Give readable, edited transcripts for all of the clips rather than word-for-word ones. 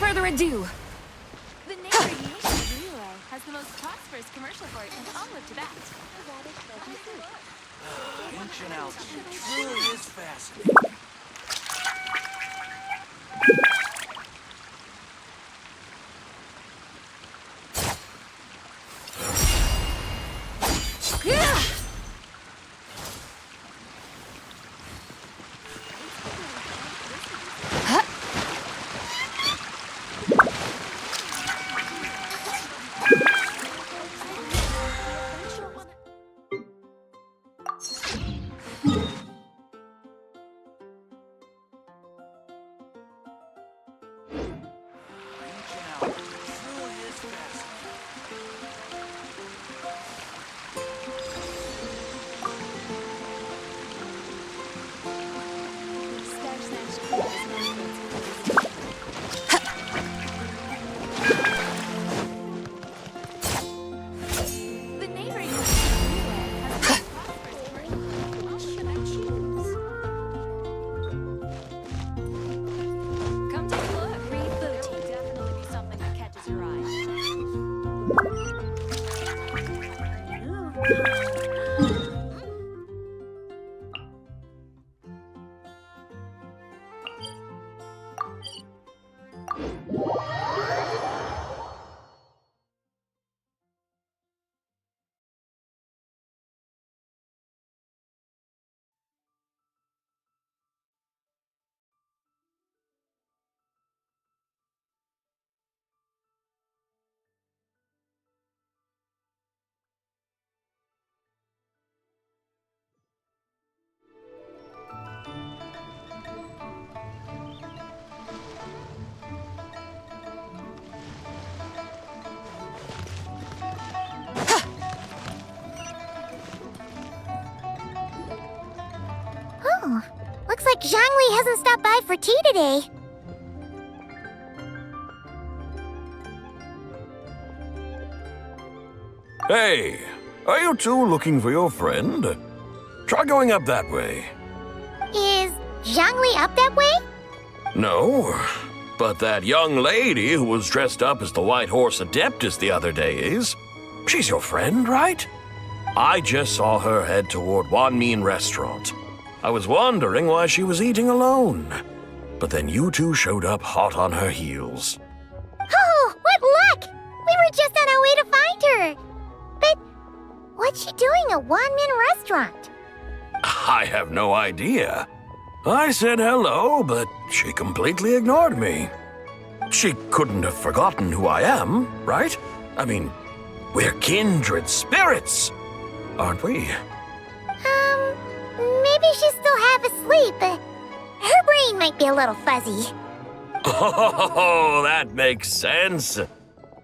further ado, The neighboring nation relay has the most prosperous commercial port in all of Tibet. Ancient altitude truly is fascinating. The neighboring nation relay has the most prosperous commercial port. What should I choose? Come take a look. Rebooting definitely be something that catches your eye. Oh, looks like Zhangli hasn't stopped by for tea today. Hey, are you two looking for your friend? Try going up that way. Is Zhangli up that way? No, but that young lady who was dressed up as the White Horse Adeptus the other day is. She's your friend, right? I just saw her head toward Wanmin Restaurant. I was wondering why she was eating alone. But then you two showed up hot on her heels. Oh, what luck! We were just on our way to find her. But what's she doing at Wanmin Restaurant? I have no idea. I said hello, but she completely ignored me. She couldn't have forgotten who I am, right? I mean, we're kindred spirits, aren't we? Maybe she's still half asleep. Her brain might be a little fuzzy. Oh, that makes sense.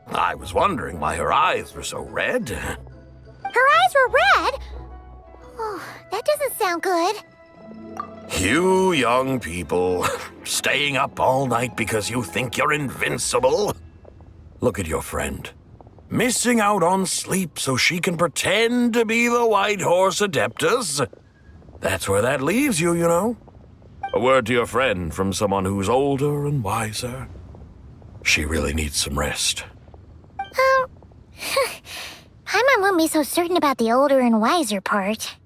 I was wondering why her eyes were so red. Her eyes were red? Oh, that doesn't sound good. You young people, staying up all night because you think you're invincible. Look at your friend. Missing out on sleep so she can pretend to be the White Horse Adeptus. That's where that leaves you, you know. A word to your friend from someone who's older and wiser. She really needs some rest. Paimon won't be so certain about the older and wiser part.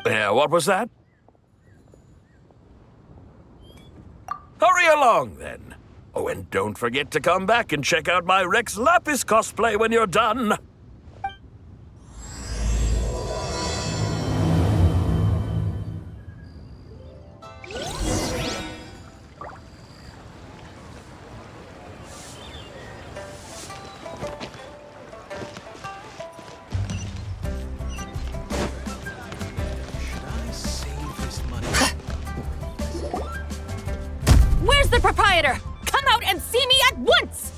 Yeah, what was that? Hurry along, then. Oh, and don't forget to come back and check out my Rex Lapis cosplay when you're done. where's the proprietor? Come out and see me at once!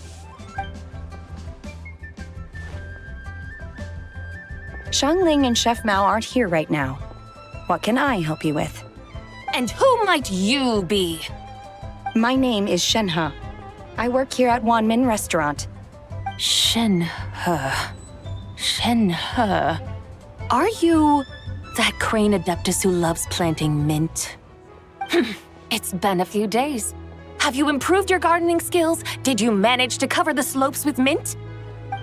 Xiangling and Chef Mao aren't here right now. What can I help you with? And who might you be? My name is Shenhe. I work here at Wanmin Restaurant. Shenhe. Shenhe. Are you that crane adeptus who loves planting mint? It's been a few days. Have you improved your gardening skills? Did you manage to cover the slopes with mint?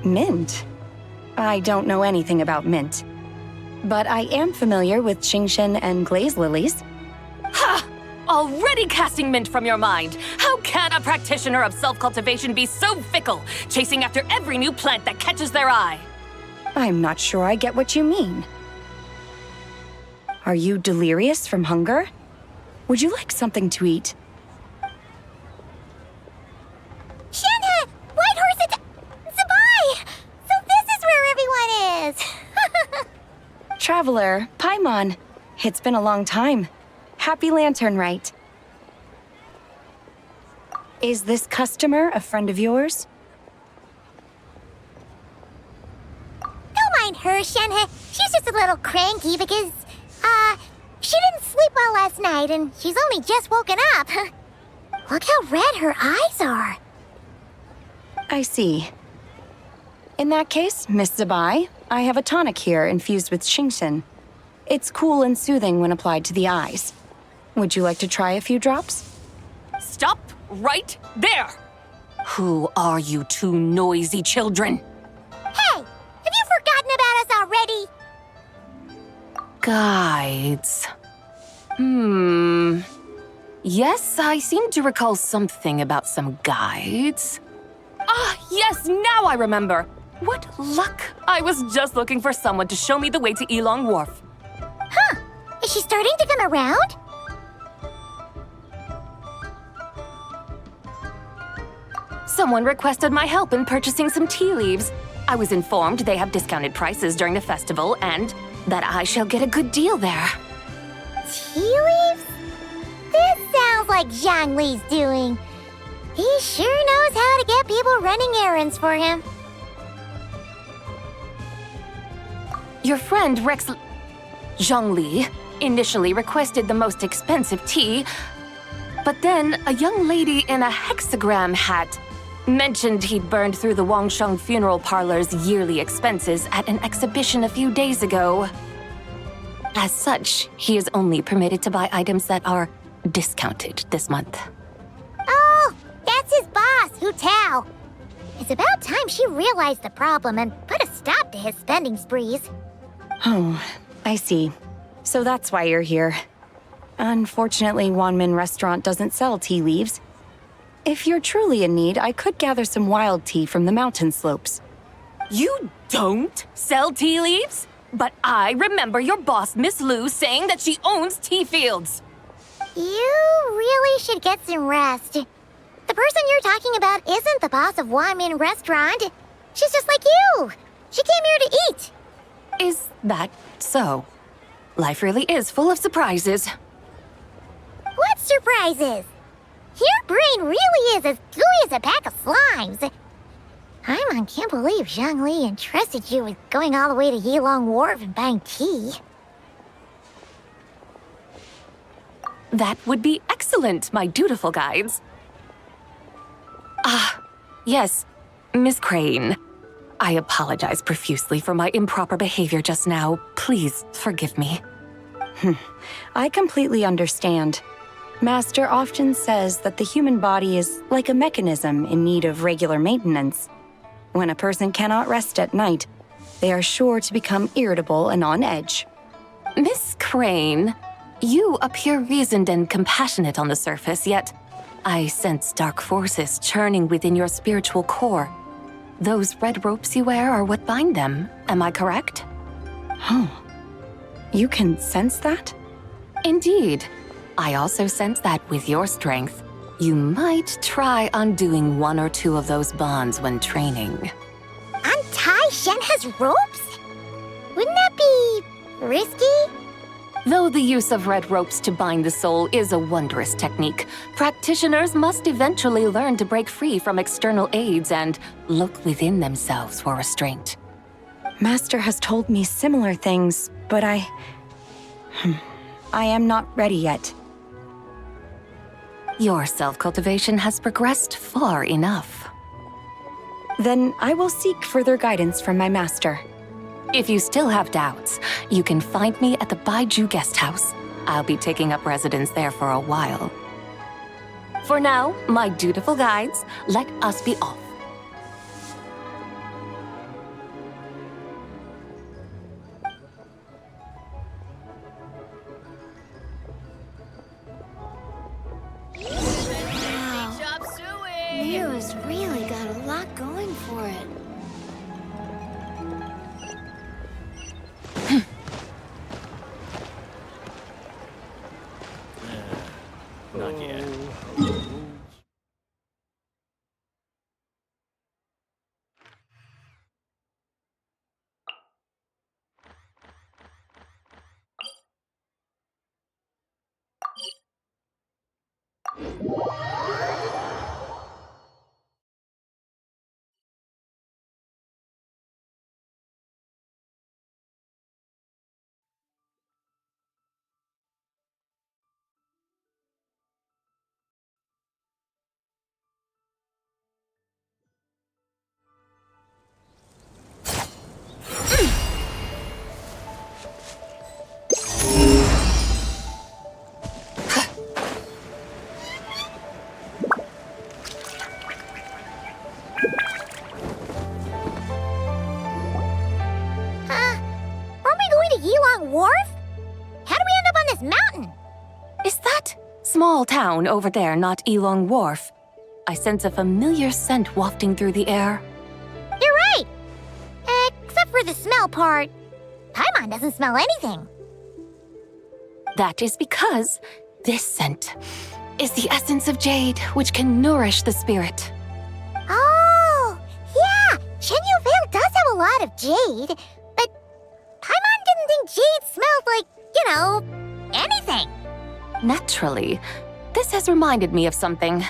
Mint? I don't know anything about mint. But I am familiar with Qingshen and glaze lilies. Ha! Already casting mint from your mind. How can a practitioner of self-cultivation be so fickle, chasing after every new plant that catches their eye? I'm not sure I get what you mean. Are you delirious from hunger? Would you like something to eat? Shenhe! Whitehorse Zabai! So this is where everyone is! Traveler, Paimon. It's been a long time. Happy Lantern Rite. Is this customer a friend of yours? Don't mind her, Shenhe. She's just a little cranky because, she didn't sleep well last night and she's only just woken up. Look how red her eyes are. I see. In that case, Miss Zabai, I have a tonic here infused with Qingshen. It's cool and soothing when applied to the eyes. Would you like to try a few drops? Stop right there! Who are you two noisy children? Hey, have you forgotten about us already? Guides. Yes, I seem to recall something about some guides. Ah, yes, now I remember. What luck! I was just looking for someone to show me the way to Elong Wharf. Huh, is she starting to come around? Someone requested my help in purchasing some tea leaves. I was informed they have discounted prices during the festival and that I shall get a good deal there. Tea leaves? This sounds like Zhang Li's doing. He sure knows how to get people running errands for him. Your friend Rex Zhongli initially requested the most expensive tea, but then a young lady in a hexagram hat mentioned he'd burned through the Wangsheng funeral parlor's yearly expenses at an exhibition a few days ago. As such, he is only permitted to buy items that are discounted this month. Oh, that's his boss, Hu Tao. It's about time she realized the problem and put a stop to his spending sprees. Oh, I see. So that's why you're here. Unfortunately, Wanmin Restaurant doesn't sell tea leaves. If you're truly in need, I could gather some wild tea from the mountain slopes. You don't sell tea leaves? But I remember your boss, Miss Lu, saying that she owns tea fields. You really should get some rest. The person you're talking about isn't the boss of Wanmin Restaurant. She's just like you. She came here to eat. Is that so? Life really is full of surprises. What surprises? Your brain really is as gooey as a pack of slimes. I can't believe Zhang Li entrusted you with going all the way to Yilong Wharf and buying tea. That would be excellent, my dutiful guides. Ah, yes, Miss Crane. I apologize profusely for my improper behavior just now. Please forgive me. I completely understand. Master often says that the human body is like a mechanism in need of regular maintenance. When a person cannot rest at night, they are sure to become irritable and on edge. Miss Crane, you appear reasoned and compassionate on the surface, yet I sense dark forces churning within your spiritual core. Those red ropes you wear are what bind them, am I correct? Oh, you can sense that? Indeed. I also sense that with your strength, you might try undoing one or two of those bonds when training. Untie Shenhe's ropes? Wouldn't that be risky? Though the use of red ropes to bind the soul is a wondrous technique, practitioners must eventually learn to break free from external aids and look within themselves for restraint. Master has told me similar things, but I am not ready yet. Your self-cultivation has progressed far enough. Then I will seek further guidance from my master. If you still have doubts, you can find me at the Baiju Guest House. I'll be taking up residence there for a while. For now, my dutiful guides, let us be off. Great job suing! Mira's really got a lot going for it. Not yet. Aren't we going to Yilong Wharf? How do we end up on this mountain? Is that small town over there not Elong Wharf? I sense a familiar scent wafting through the air. You're right! Except for the smell part. Paimon doesn't smell anything. That is because this scent is the essence of jade, which can nourish the spirit. Oh, yeah! Shenyu Vale does have a lot of jade, but Paimon didn't think jade smelled like, anything. Naturally, this has reminded me of something.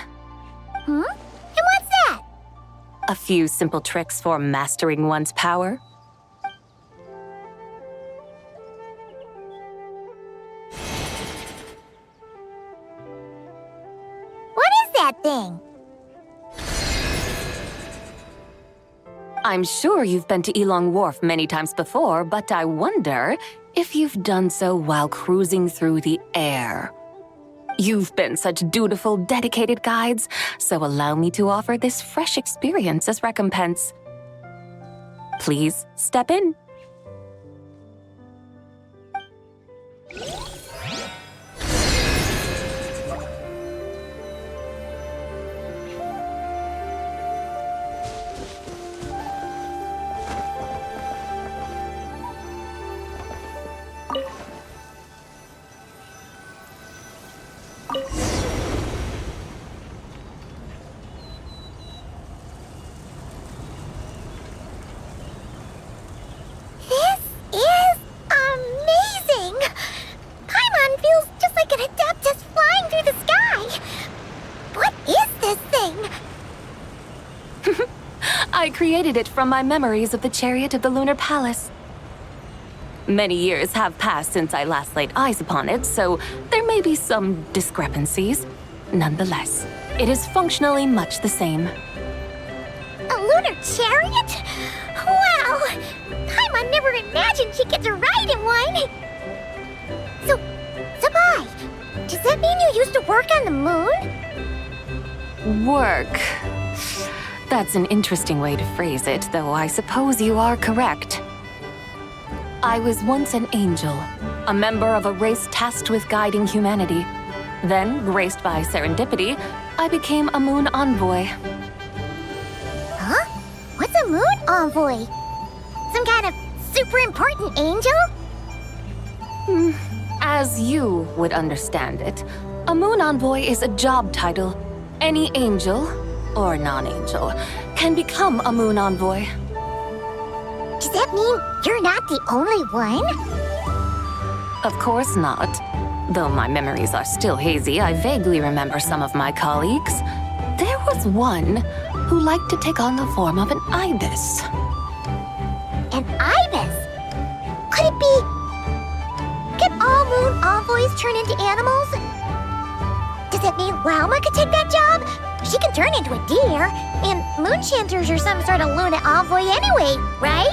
And what's that? A few simple tricks for mastering one's power. What is that thing? I'm sure you've been to Elong Wharf many times before, but I wonder if you've done so while cruising through the air. You've been such dutiful, dedicated guides, so allow me to offer this fresh experience as recompense. Please step in. This is amazing! Paimon feels just like an Adeptus flying through the sky. What is this thing? I created it from my memories of the chariot of the Lunar Palace. Many years have passed since I last laid eyes upon it, so there may be some discrepancies. Nonetheless, it is functionally much the same. A lunar chariot? Wow! Paimon never imagined she'd get to ride in one! So, Sabai, does that mean you used to work on the moon? Work. That's an interesting way to phrase it, though I suppose you are correct. I was once an angel, a member of a race tasked with guiding humanity. Then, graced by serendipity, I became a moon envoy. Huh? What's a moon envoy? Some kind of super important angel? As you would understand it, a moon envoy is a job title. Any angel, or non-angel, can become a moon envoy. Does that mean you're not the only one? Of course not. Though my memories are still hazy, I vaguely remember some of my colleagues. There was one who liked to take on the form of an ibis. An ibis? Could it be... Can all moon envoys turn into animals? Does that mean Lauma could take that job? She can turn into a deer, and moon chanters are some sort of Luna envoy anyway, right?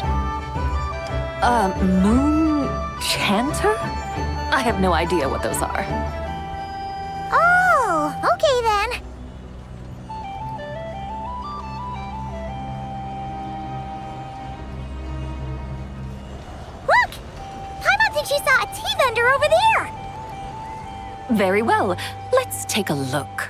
Moon chanter? I have no idea what those are. Oh, okay then. Very well. Let's take a look.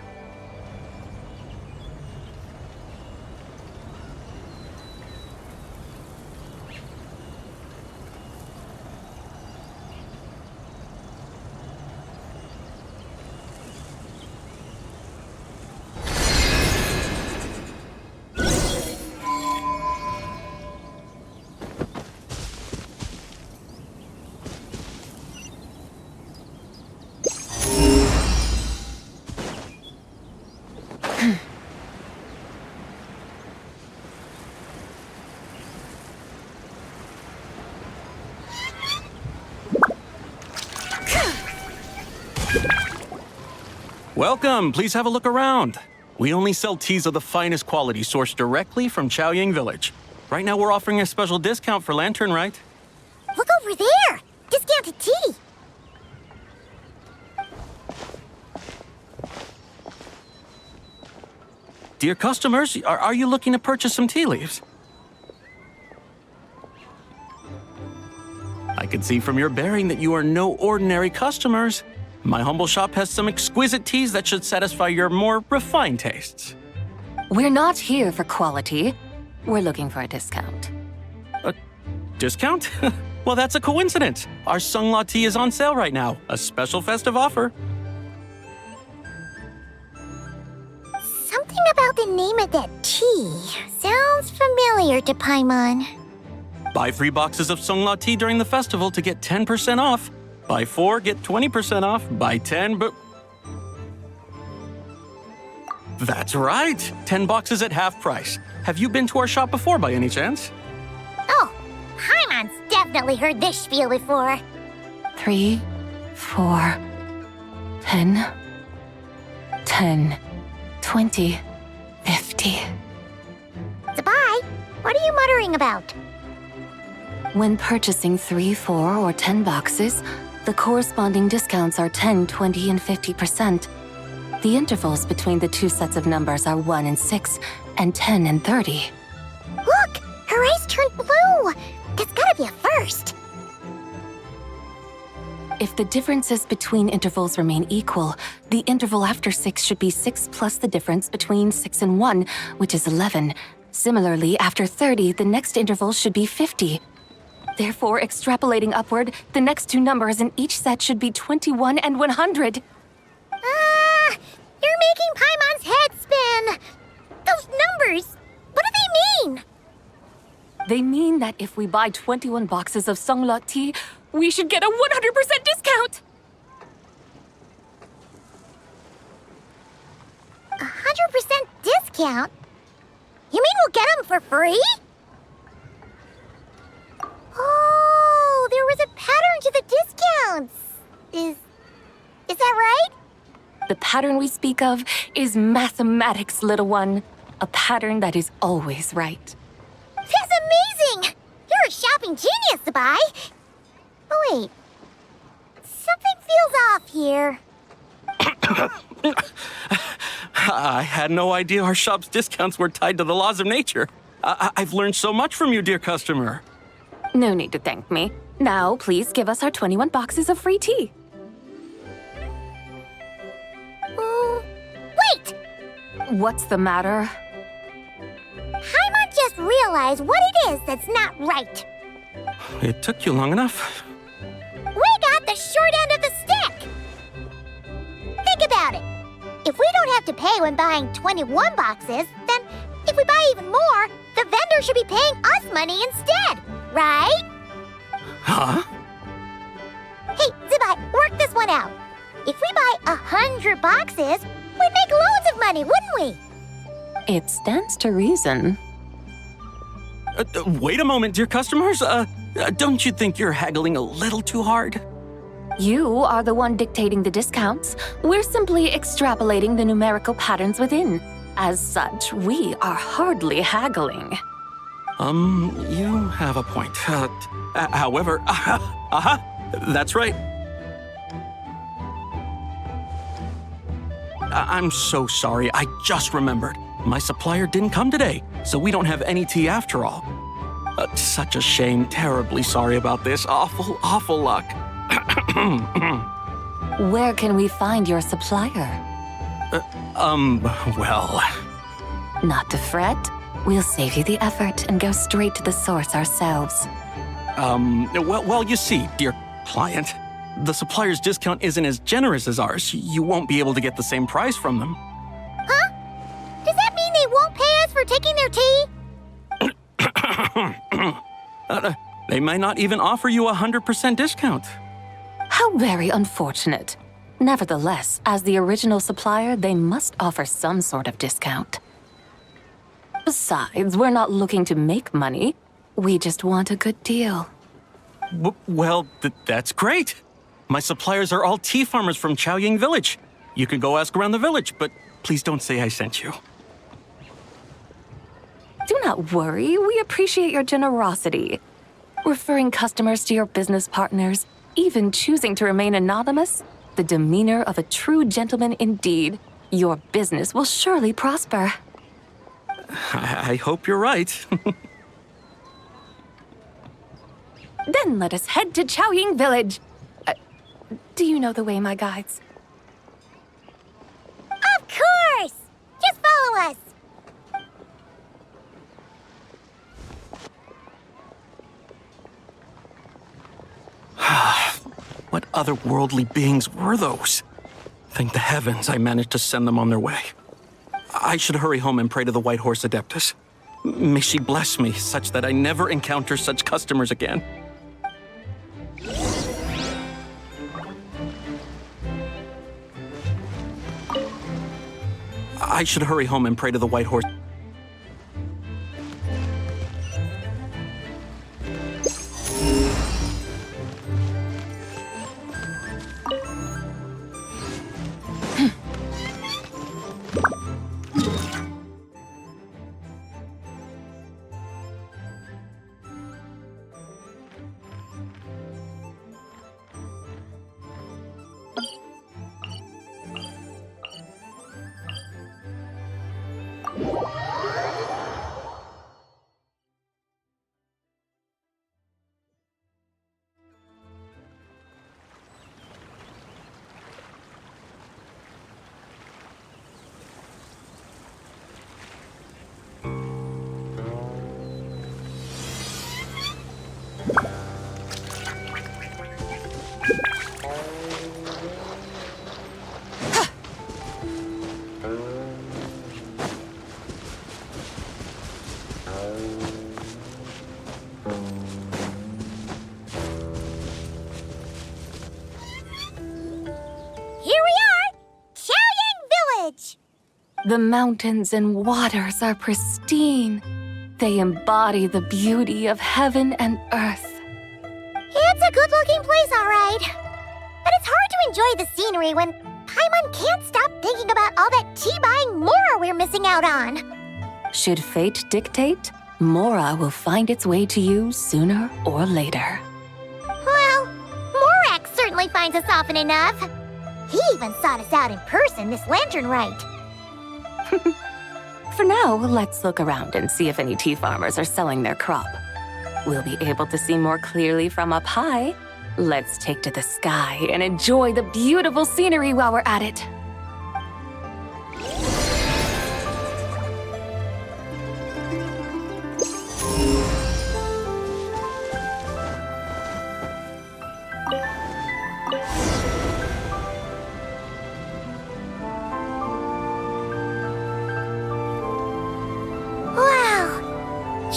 Welcome, please have a look around. We only sell teas of the finest quality sourced directly from Chaoying Village. Right now we're offering a special discount for Lantern Rite. Look over there! Discounted tea! Dear customers, are you looking to purchase some tea leaves? I can see from your bearing that you are no ordinary customers. My humble shop has some exquisite teas that should satisfy your more refined tastes. We're not here for quality. We're looking for a discount. A discount? Well, that's a coincidence. Our Sunglaw tea is on sale right now. A special festive offer. Something about the name of that tea sounds familiar to Paimon. Buy 3 boxes of Sunglaw tea during the festival to get 10% off. Buy 4, get 20% off. Buy 10, but... That's right! 10 boxes at half price. Have you been to our shop before by any chance? Oh, Paimon's definitely heard this spiel before. 3, 4, 10, 10, 20, 50. Zabai, what are you muttering about? When purchasing 3, 4, or 10 boxes, the corresponding discounts are 10, 20, and 50%. The intervals between the two sets of numbers are 1 and 6, and 10 and 30. Look! Her eyes turned blue! That's gotta be a first! If the differences between intervals remain equal, the interval after 6 should be 6 plus the difference between 6 and 1, which is 11. Similarly, after 30, the next interval should be 50. Therefore, extrapolating upward, the next two numbers in each set should be 21 and 100. You're making Paimon's head spin! Those numbers, what do they mean? They mean that if we buy 21 boxes of Sunglaw tea, we should get a 100% discount! 100% discount? You mean we'll get them for free? Oh, there was a pattern to the discounts. Is that right? The pattern we speak of is mathematics, little one. A pattern that is always right. That's amazing! You're a shopping genius, Zabai. Oh, wait. Something feels off here. I had no idea our shop's discounts were tied to the laws of nature. I've learned so much from you, dear customer. No need to thank me. Now, please give us our 21 boxes of free tea. Wait! What's the matter? Paimon just realized what it is that's not right. It took you long enough. We got the short end of the stick! Think about it. If we don't have to pay when buying 21 boxes, then if we buy even more, the vendor should be paying us money instead, right? Huh? Hey, Zabai, work this one out. If we buy 100 boxes, we'd make loads of money, wouldn't we? It stands to reason. Wait a moment, dear customers. Don't you think you're haggling a little too hard? You are the one dictating the discounts. We're simply extrapolating the numerical patterns within. As such, we are hardly haggling. You have a point. However, that's right. I'm so sorry. I just remembered. My supplier didn't come today, so we don't have any tea after all. Such a shame. Terribly sorry about this. Awful luck. Where can we find your supplier? Well, Not to fret. We'll save you the effort and go straight to the source ourselves. well, you see, dear client, the supplier's discount isn't as generous as ours. You won't be able to get the same price from them. Huh? Does that mean they won't pay us for taking their tea? They might not even offer you a 100% discount. How very unfortunate. Nevertheless, as the original supplier, they must offer some sort of discount. Besides, we're not looking to make money. We just want a good deal. Well, that's great. My suppliers are all tea farmers from Chaoying Village. You can go ask around the village, but please don't say I sent you. Do not worry, we appreciate your generosity. Referring customers to your business partners, even choosing to remain anonymous, the demeanor of a true gentleman indeed. Your business will surely prosper. I hope you're right. Then let us head to Chaoying Village. Do you know the way, my guides? Of course! Just follow us! What otherworldly beings were those? Thank the heavens I managed to send them on their way. I should hurry home and pray to the White Horse Adeptus. May she bless me such that I never encounter such customers again. I should hurry home and pray to the White Horse. The mountains and waters are pristine. They embody the beauty of heaven and earth. It's a good-looking place, all right. But it's hard to enjoy the scenery when Paimon can't stop thinking about all that tea-buying Mora we're missing out on. Should fate dictate, Mora will find its way to you sooner or later. Well, Morak certainly finds us often enough. He even sought us out in person this lantern rite. For now, let's look around and see if any tea farmers are selling their crop. We'll be able to see more clearly from up high. Let's take to the sky and enjoy the beautiful scenery while we're at it.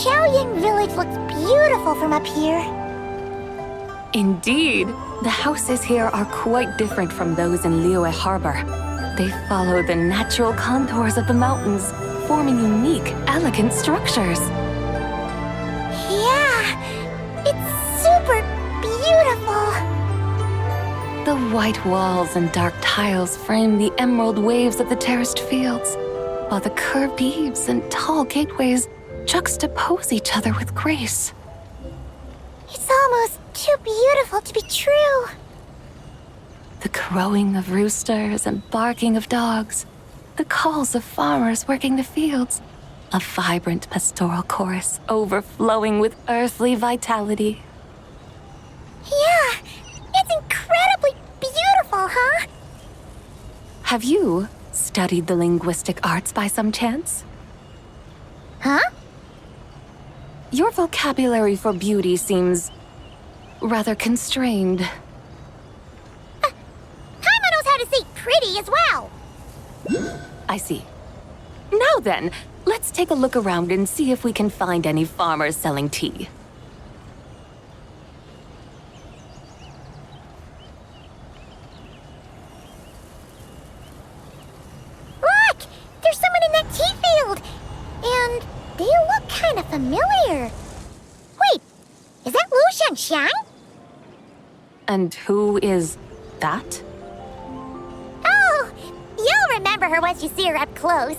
Chaoying Village looks beautiful from up here. Indeed, the houses here are quite different from those in Liyue Harbor. They follow the natural contours of the mountains, forming unique, elegant structures. Yeah, it's super beautiful. The white walls and dark tiles frame the emerald waves of the terraced fields, while the curved eaves and tall gateways juxtapose each other with grace. It's almost too beautiful to be true. The crowing of roosters and barking of dogs, the calls of farmers working the fields, a vibrant pastoral chorus overflowing with earthly vitality. Yeah, it's incredibly beautiful, huh? Have you studied the linguistic arts by some chance? Huh? Your vocabulary for beauty seems rather constrained. Paimon knows how to say pretty as well. I see. Now then, let's take a look around and see if we can find any farmers selling tea. Look! There's someone in that tea field! And they look kind of familiar. Wait, is that Lu Xiangxiang? And who is that? Oh, you'll remember her once you see her up close.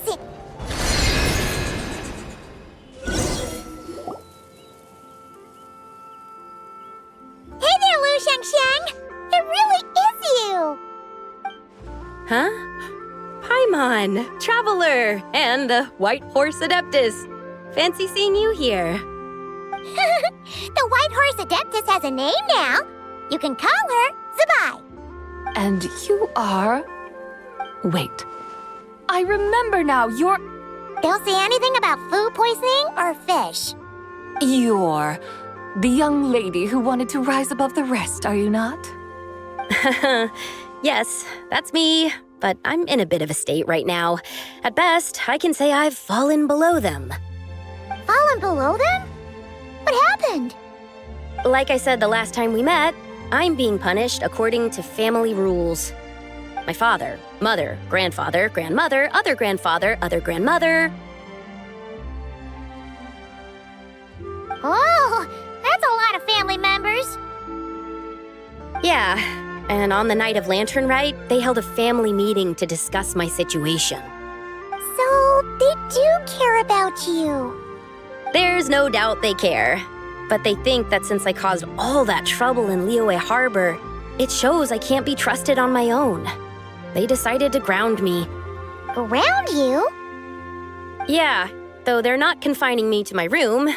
Hey there, Lu Xiangxiang! It really is you! Huh? Paimon, Traveler, and the White Horse Adeptus. Fancy seeing you here. The White Horse Adeptus has a name now. You can call her Zabai. And you are... Wait. I remember now, you're... Don't say anything about food poisoning or fish. You're the young lady who wanted to rise above the rest, are you not? Yes, that's me, but I'm in a bit of a state right now. At best, I can say I've fallen below them. Fallen below them? What happened? Like I said the last time we met, I'm being punished according to family rules. My father, mother, grandfather, grandmother, other grandfather, other grandmother. Oh, that's a lot of family members. Yeah, and on the night of Lantern Rite, they held a family meeting to discuss my situation. So, they do care about you. There's no doubt they care. But they think that since I caused all that trouble in Liyue Harbor, it shows I can't be trusted on my own. They decided to ground me. Ground you? Yeah, though they're not confining me to my room.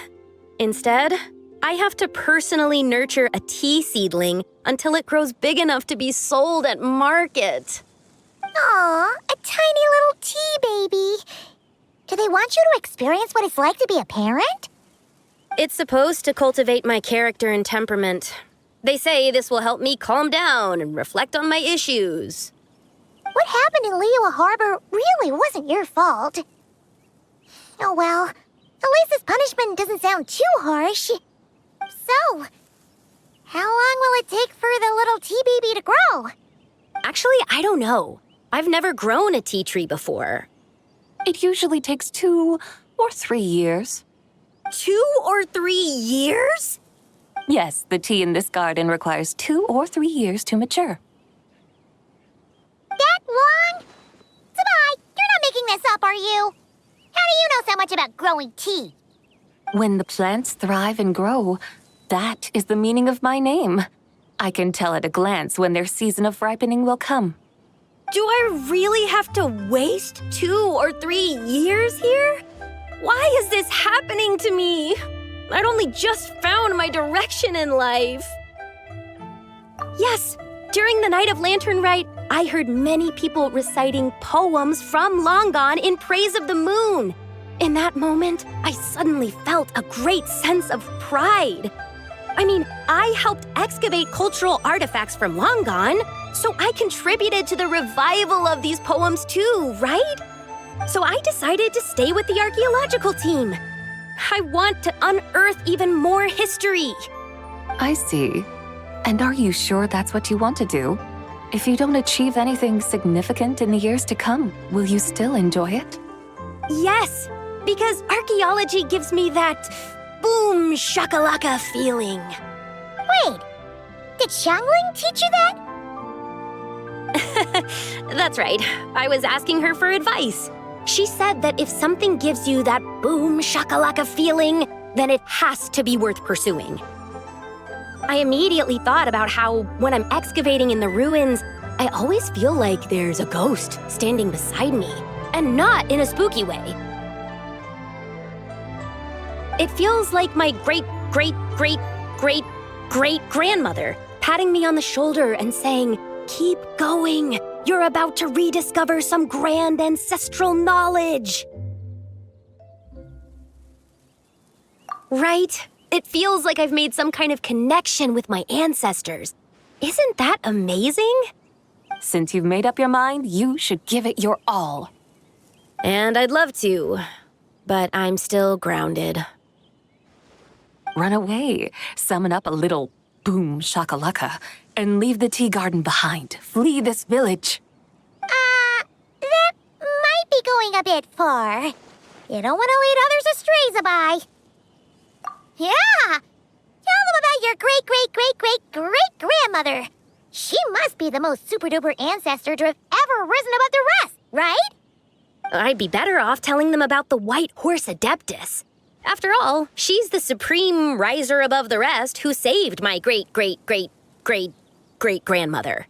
Instead, I have to personally nurture a tea seedling until it grows big enough to be sold at market. Aw, a tiny little tea baby. Do they want you to experience what it's like to be a parent? It's supposed to cultivate my character and temperament. They say this will help me calm down and reflect on my issues. What happened in Liyue Harbor really wasn't your fault. Oh well, at least this punishment doesn't sound too harsh. So, how long will it take for the little tea baby to grow? Actually, I don't know. I've never grown a tea tree before. It usually takes 2 or 3 years. 2 or 3 years? Yes, the tea in this garden requires 2 or 3 years to mature. That long? Zabai, you're not making this up, are you? How do you know so much about growing tea? When the plants thrive and grow, that is the meaning of my name. I can tell at a glance when their season of ripening will come. Do I really have to waste 2 or 3 years here? Why is this happening to me? I'd only just found my direction in life. Yes, during the night of Lantern Rite, I heard many people reciting poems from Long Gone in praise of the moon. In that moment, I suddenly felt a great sense of pride. I mean, I helped excavate cultural artifacts from Long Gone, so I contributed to the revival of these poems too, right? So I decided to stay with the archaeological team. I want to unearth even more history. I see. And are you sure that's what you want to do? If you don't achieve anything significant in the years to come, will you still enjoy it? Yes, because archaeology gives me that boom shakalaka feeling. Wait, did Xiangling teach you that? That's right. I was asking her for advice. She said that if something gives you that boom shakalaka feeling, then it has to be worth pursuing. I immediately thought about how, when I'm excavating in the ruins, I always feel like there's a ghost standing beside me, and not in a spooky way. It feels like my great-great-great-great-great-grandmother patting me on the shoulder and saying, "Keep going, You're about to rediscover some grand ancestral knowledge. Right? It feels like I've made some kind of connection with my ancestors. Isn't that amazing? Since you've made up your mind, you should give it your all. And I'd love to, but I'm still grounded. Run away, summon up a little boom shakalaka, and leave the tea garden behind. Flee this village. That might be going a bit far. You don't want to lead others astray, Zabai. Yeah! Tell them about your great-great-great-great-great-grandmother. She must be the most super-duper ancestor to have ever risen above the rest, right? I'd be better off telling them about the White Horse Adeptus. After all, she's the supreme riser above the rest who saved my great-great-great-great-great-grandmother.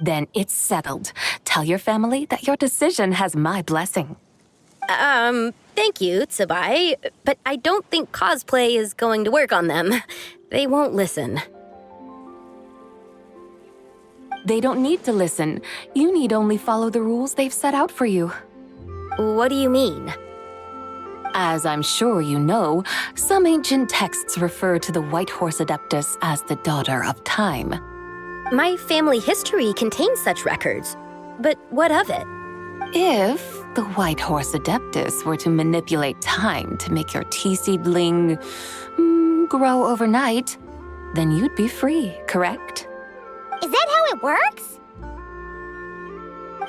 Then it's settled. Tell your family that your decision has my blessing. Thank you, Tsubai, but I don't think cosplay is going to work on them. They won't listen. They don't need to listen. You need only follow the rules they've set out for you. What do you mean? As I'm sure you know, some ancient texts refer to the White Horse Adeptus as the Daughter of Time. My family history contains such records, but what of it? If the White Horse Adeptus were to manipulate time to make your tea seedling grow overnight, then you'd be free, correct? Is that how it works?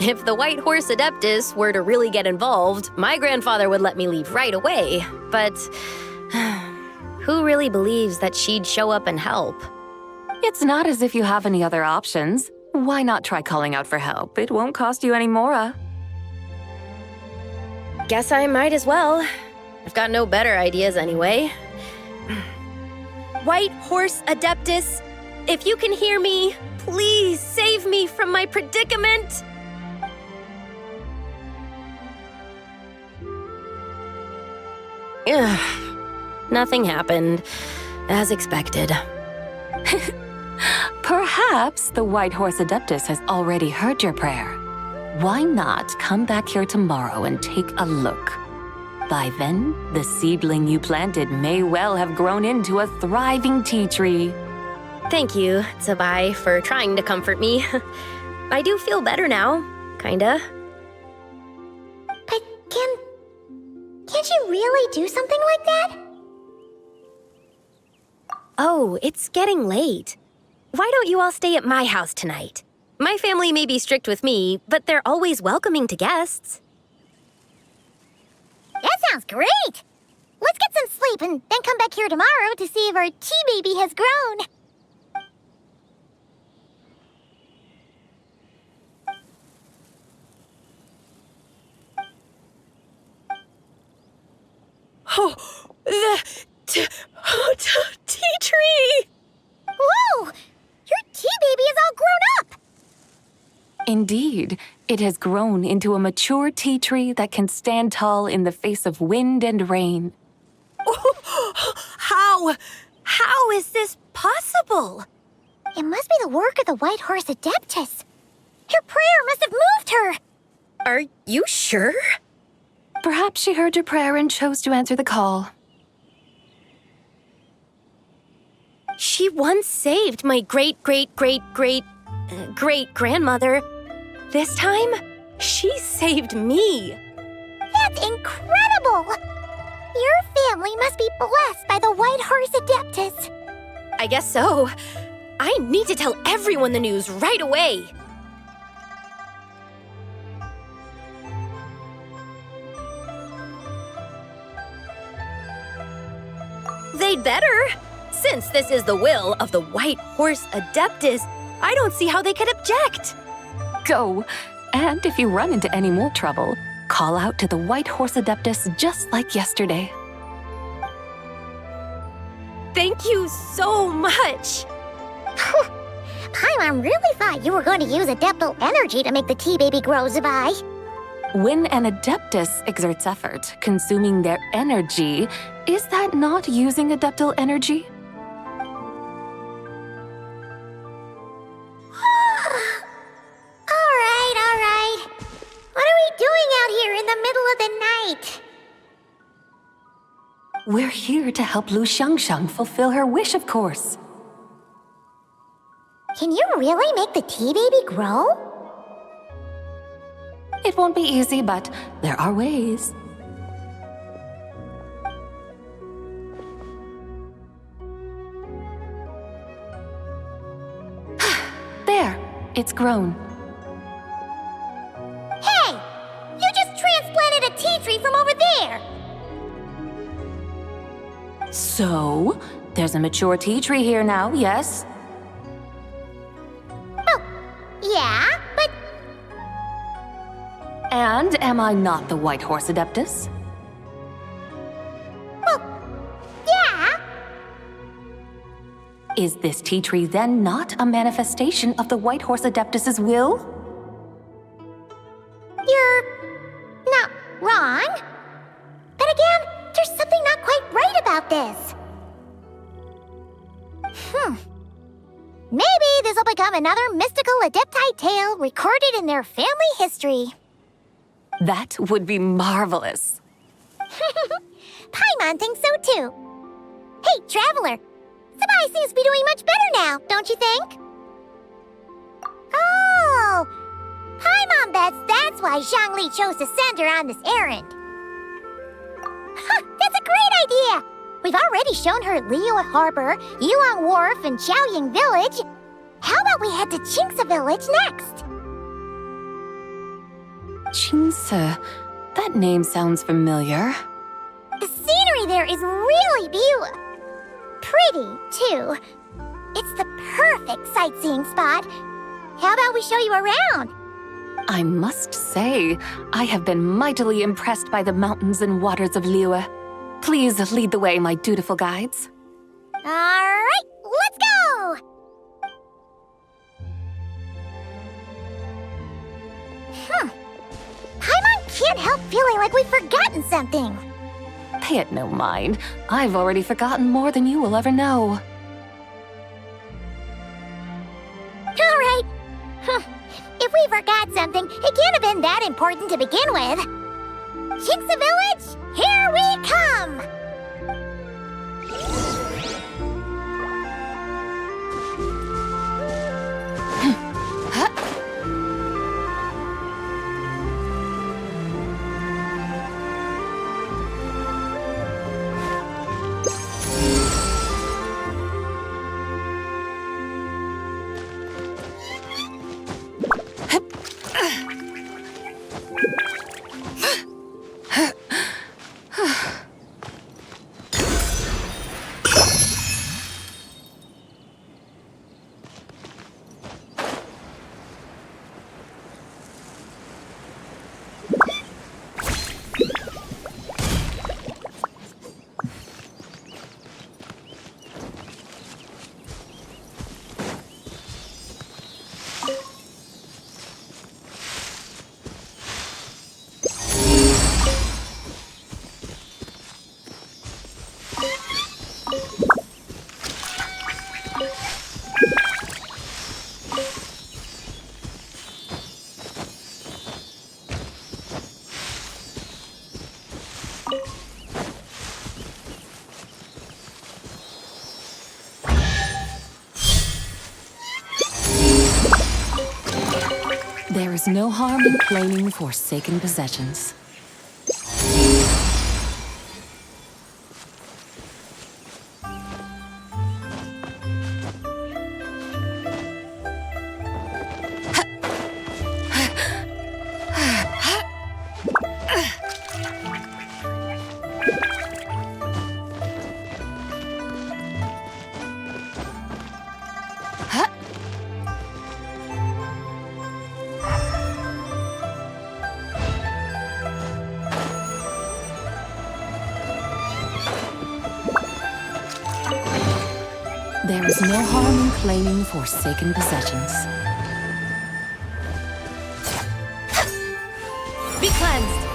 If the White Horse Adeptus were to really get involved, my grandfather would let me leave right away, but who really believes that she'd show up and help? It's not as if you have any other options. Why not try calling out for help? It won't cost you any more. Guess I might as well. I've got no better ideas anyway. White Horse Adeptus, if you can hear me, please save me from my predicament. Ugh. Nothing happened, as expected. Perhaps the White Horse Adeptus has already heard your prayer. Why not come back here tomorrow and take a look? By then, the seedling you planted may well have grown into a thriving tea tree. Thank you, Tsubai, for trying to comfort me. I do feel better now, kinda. But can't you really do something like that? Oh, it's getting late. Why don't you all stay at my house tonight? My family may be strict with me, but they're always welcoming to guests. That sounds great! Let's get some sleep and then come back here tomorrow to see if our tea baby has grown. Oh, the tea tree! Whoa! Your tea baby is all grown up! Indeed, it has grown into a mature tea tree that can stand tall in the face of wind and rain. How is this possible? It must be the work of the White Horse Adeptus. Her prayer must have moved her. Are you sure? Perhaps she heard your prayer and chose to answer the call. She once saved my great-great-great-great-great-grandmother. This time, she saved me. That's incredible! Your family must be blessed by the White Horse Adeptus. I guess so. I need to tell everyone the news right away. They'd better. Since this is the will of the White Horse Adeptus, I don't see how they could object. Go! And if you run into any more trouble, call out to the White Horse Adeptus just like yesterday. Thank you so much. Paimon really thought you were going to use Adeptal energy to make the tea baby grow, Zabai. When an Adeptus exerts effort, consuming their energy, is that not using Adeptal energy? Alright, We're here to help Lu Xiangxiang fulfill her wish, of course. Can you really make the tea baby grow? It won't be easy, but there are ways. There, it's grown. Hey! You just transplanted a tea tree from over there! So, there's a mature tea tree here now, yes? Oh, yeah, but And am I not the White Horse Adeptus? well, yeah. Is this tea tree then not a manifestation of the White Horse Adeptus's will? You're not wrong. But again, there's something not quite right about this. Maybe this will become another mystical Adepti tale recorded in their family history. That would be marvelous. Paimon thinks so too. Hey, Traveler, Sabai seems to be doing much better now, don't you think? Oh, Paimon bets that's why Zhongli chose to send her on this errand. That's a great idea! We've already shown her Liyue Harbor, Yulong Wharf, and Xiaoying Village. How about we head to Qingce Village next? Qingce, that name sounds familiar. The scenery there is really pretty, too. It's the perfect sightseeing spot. How about we show you around? I must say, I have been mightily impressed by the mountains and waters of Liyue. Please lead the way, my dutiful guides. All right, let's go! Paimon can't help feeling like we've forgotten something. Pay it no mind. I've already forgotten more than you will ever know. All right. If we forgot something, it can't have been that important to begin with. Qingce Village, here we come! There is no harm in claiming forsaken possessions. There is no harm in claiming forsaken possessions. Be cleansed!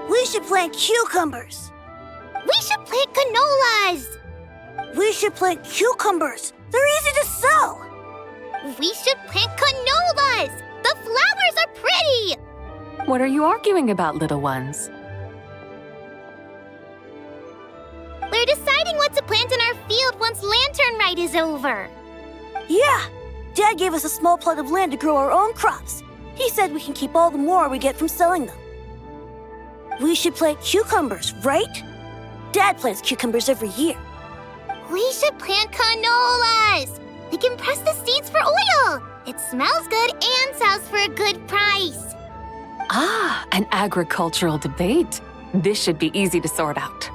We should plant cucumbers. We should plant canolas. We should plant cucumbers. They're easy to sell. We should plant canolas. The flowers are pretty. What are you arguing about, little ones? We're deciding what to plant in our field once Lantern Rite is over. Yeah. Dad gave us a small plot of land to grow our own crops. He said we can keep all the more we get from selling them. We should plant cucumbers, right? Dad plants cucumbers every year. We should plant canolas. We can press the seeds for oil. It smells good and sells for a good price. Ah, an agricultural debate. This should be easy to sort out.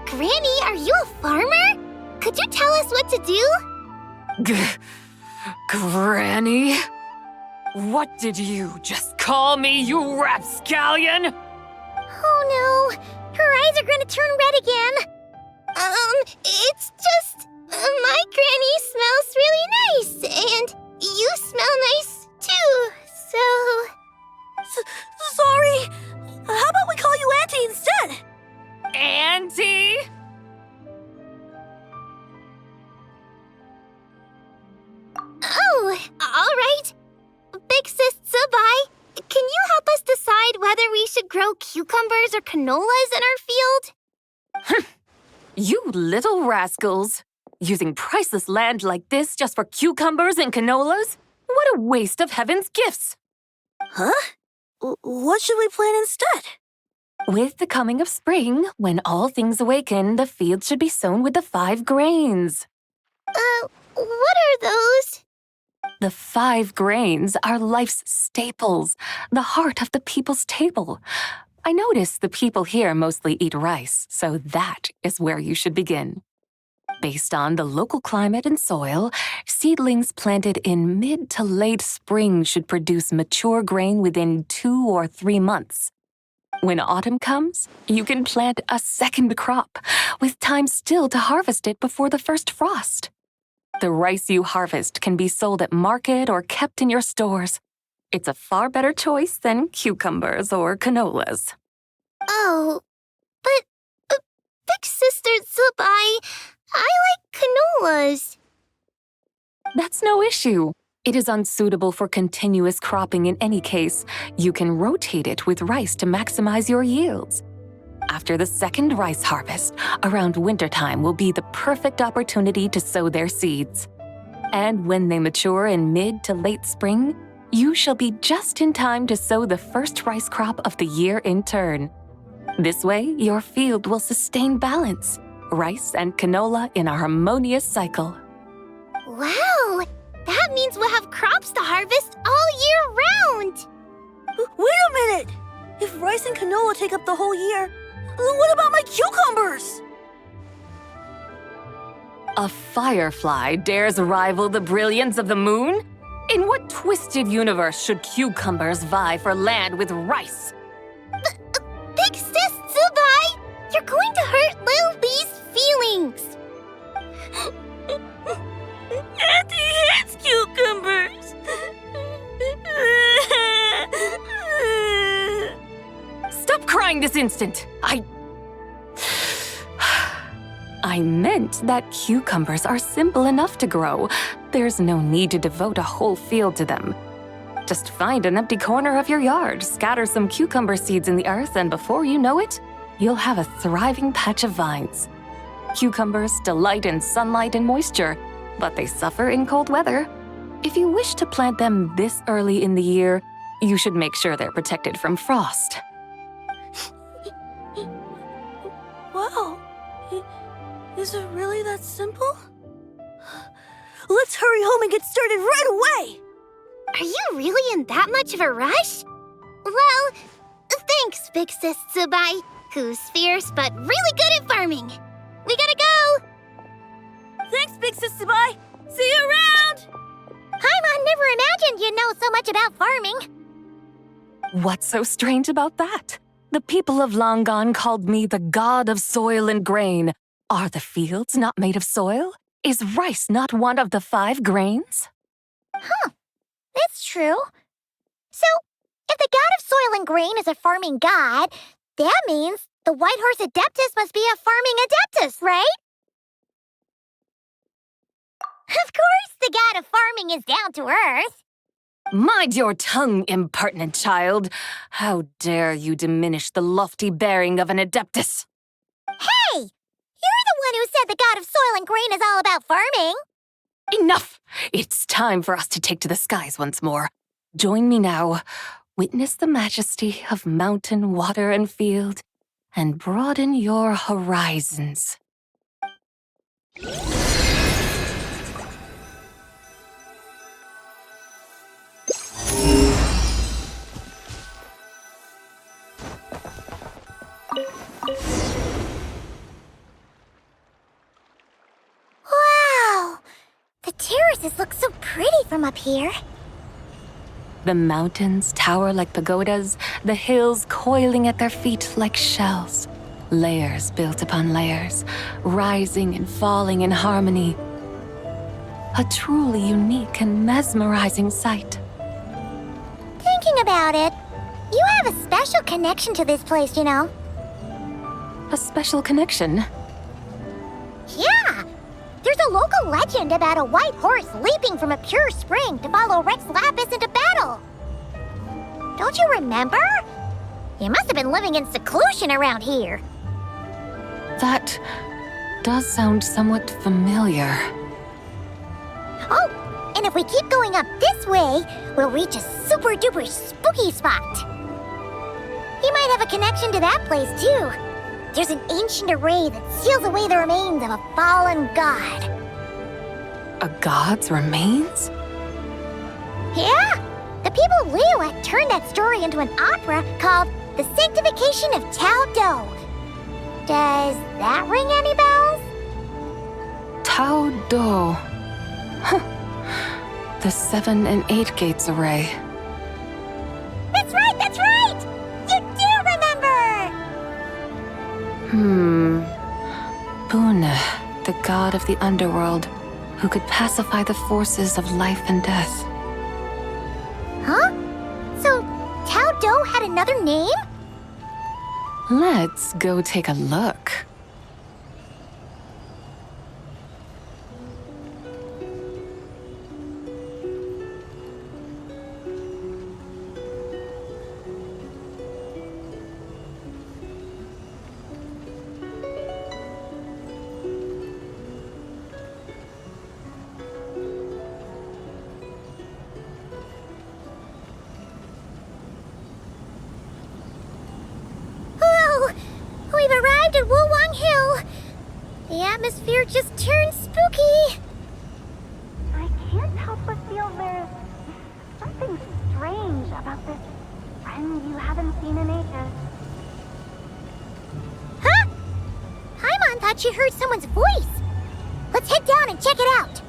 Granny, are you a farmer? Could you tell us what to do? Granny? What did you just call me, you rapscallion? Oh no, her eyes are going to turn red again. It's just, my granny smells really nice, and you smell nice too, so... Sorry. How about we call you Auntie instead? Auntie? Oh, all right. Big Sis Zubai, can you help us decide whether we should grow cucumbers or canolas in our field? You little rascals. Using priceless land like this just for cucumbers and canolas? What a waste of heaven's gifts! Huh? What should we plant instead? With the coming of spring, when all things awaken, the field should be sown with the 5 grains. What are those? The 5 grains are life's staples, the heart of the people's table. I notice the people here mostly eat rice, so that is where you should begin. Based on the local climate and soil, seedlings planted in mid to late spring should produce mature grain within 2 or 3 months. When autumn comes, you can plant a second crop, with time still to harvest it before the first frost. The rice you harvest can be sold at market or kept in your stores. It's a far better choice than cucumbers or canolas. Oh, but Big Sister Zubai, I like canolas. That's no issue. It is unsuitable for continuous cropping in any case. You can rotate it with rice to maximize your yields. After the second rice harvest, around wintertime will be the perfect opportunity to sow their seeds. And when they mature in mid to late spring, you shall be just in time to sow the first rice crop of the year in turn. This way, your field will sustain balance, rice and canola in a harmonious cycle. Wow, that means we'll have crops to harvest all year round. Wait a minute! If rice and canola take up the whole year, what about my cucumbers? A firefly dares rival the brilliance of the moon? In what twisted universe should cucumbers vie for land with rice? Big Sis Zubai, you're going to hurt Lil Lee's feelings. Auntie hates cucumbers. Stop crying this instant! I meant that cucumbers are simple enough to grow. There's no need to devote a whole field to them. Just find an empty corner of your yard, scatter some cucumber seeds in the earth, and before you know it, you'll have a thriving patch of vines. Cucumbers delight in sunlight and moisture, but they suffer in cold weather. If you wish to plant them this early in the year, You should make sure they're protected from frost. Wow. Is it really that simple? Let's hurry home and get started right away! Are you really in that much of a rush? Well, thanks, Big Sis Zubai, who's fierce but really good at farming. We gotta go! Thanks, Big Sis Zubai! See you around! Paimon never imagined you'd know so much about farming. What's so strange about that? The people of Longon called me the god of soil and grain. Are the fields not made of soil? Is rice not one of the 5 grains? That's true. So, if the god of soil and grain is a farming god, that means the White Horse Adeptus must be a farming adeptus, right? Of course, the god of farming is down to earth. Mind your tongue, impertinent child. How dare you diminish the lofty bearing of an adeptus? Hey! You're the one who said the god of soil and grain is all about farming. Enough! It's time for us to take to the skies once more. Join me now. Witness the majesty of mountain, water, and field, and broaden your horizons. Wow! The terraces look so pretty from up here. The mountains tower like pagodas, the hills coiling at their feet like shells. Layers built upon layers, rising and falling in harmony. A truly unique and mesmerizing sight. Thinking about it, you have a special connection to this place, you know. A special connection? Yeah! There's a local legend about a white horse leaping from a pure spring to follow Rex Lapis into battle. Don't you remember? You must have been living in seclusion around here. That does sound somewhat familiar. Oh, and if we keep going up this way, we'll reach a super duper spooky spot. You might have a connection to that place too. There's an ancient array that seals away the remains of a fallen god. A god's remains? Yeah! The people of Liyue turned that story into an opera called The Sanctification of Tao Do. Does that ring any bells? Tao Do. Huh. The 7 and 8 gates array. That's right, that's right! You do remember! Buna, the god of the underworld, who could pacify the forces of life and death. Huh? So, Tao Do had another name? Let's go take a look. We've arrived at Wulwang Hill. The atmosphere just turned spooky. I can't help but feel there's something strange about this friend you haven't seen in ages. Huh? Paimon thought she heard someone's voice. Let's head down and check it out.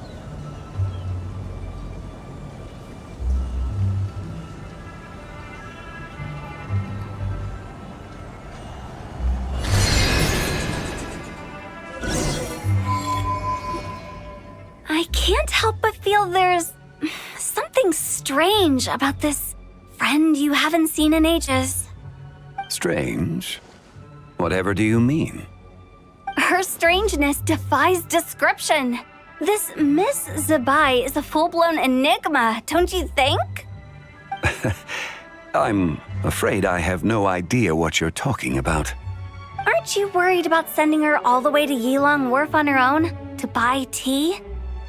I can't help but feel there's something strange about this friend you haven't seen in ages. Strange? Whatever do you mean? Her strangeness defies description. This Miss Zubai is a full-blown enigma, don't you think? I'm afraid I have no idea what you're talking about. Aren't you worried about sending her all the way to Yilong Wharf on her own to buy tea?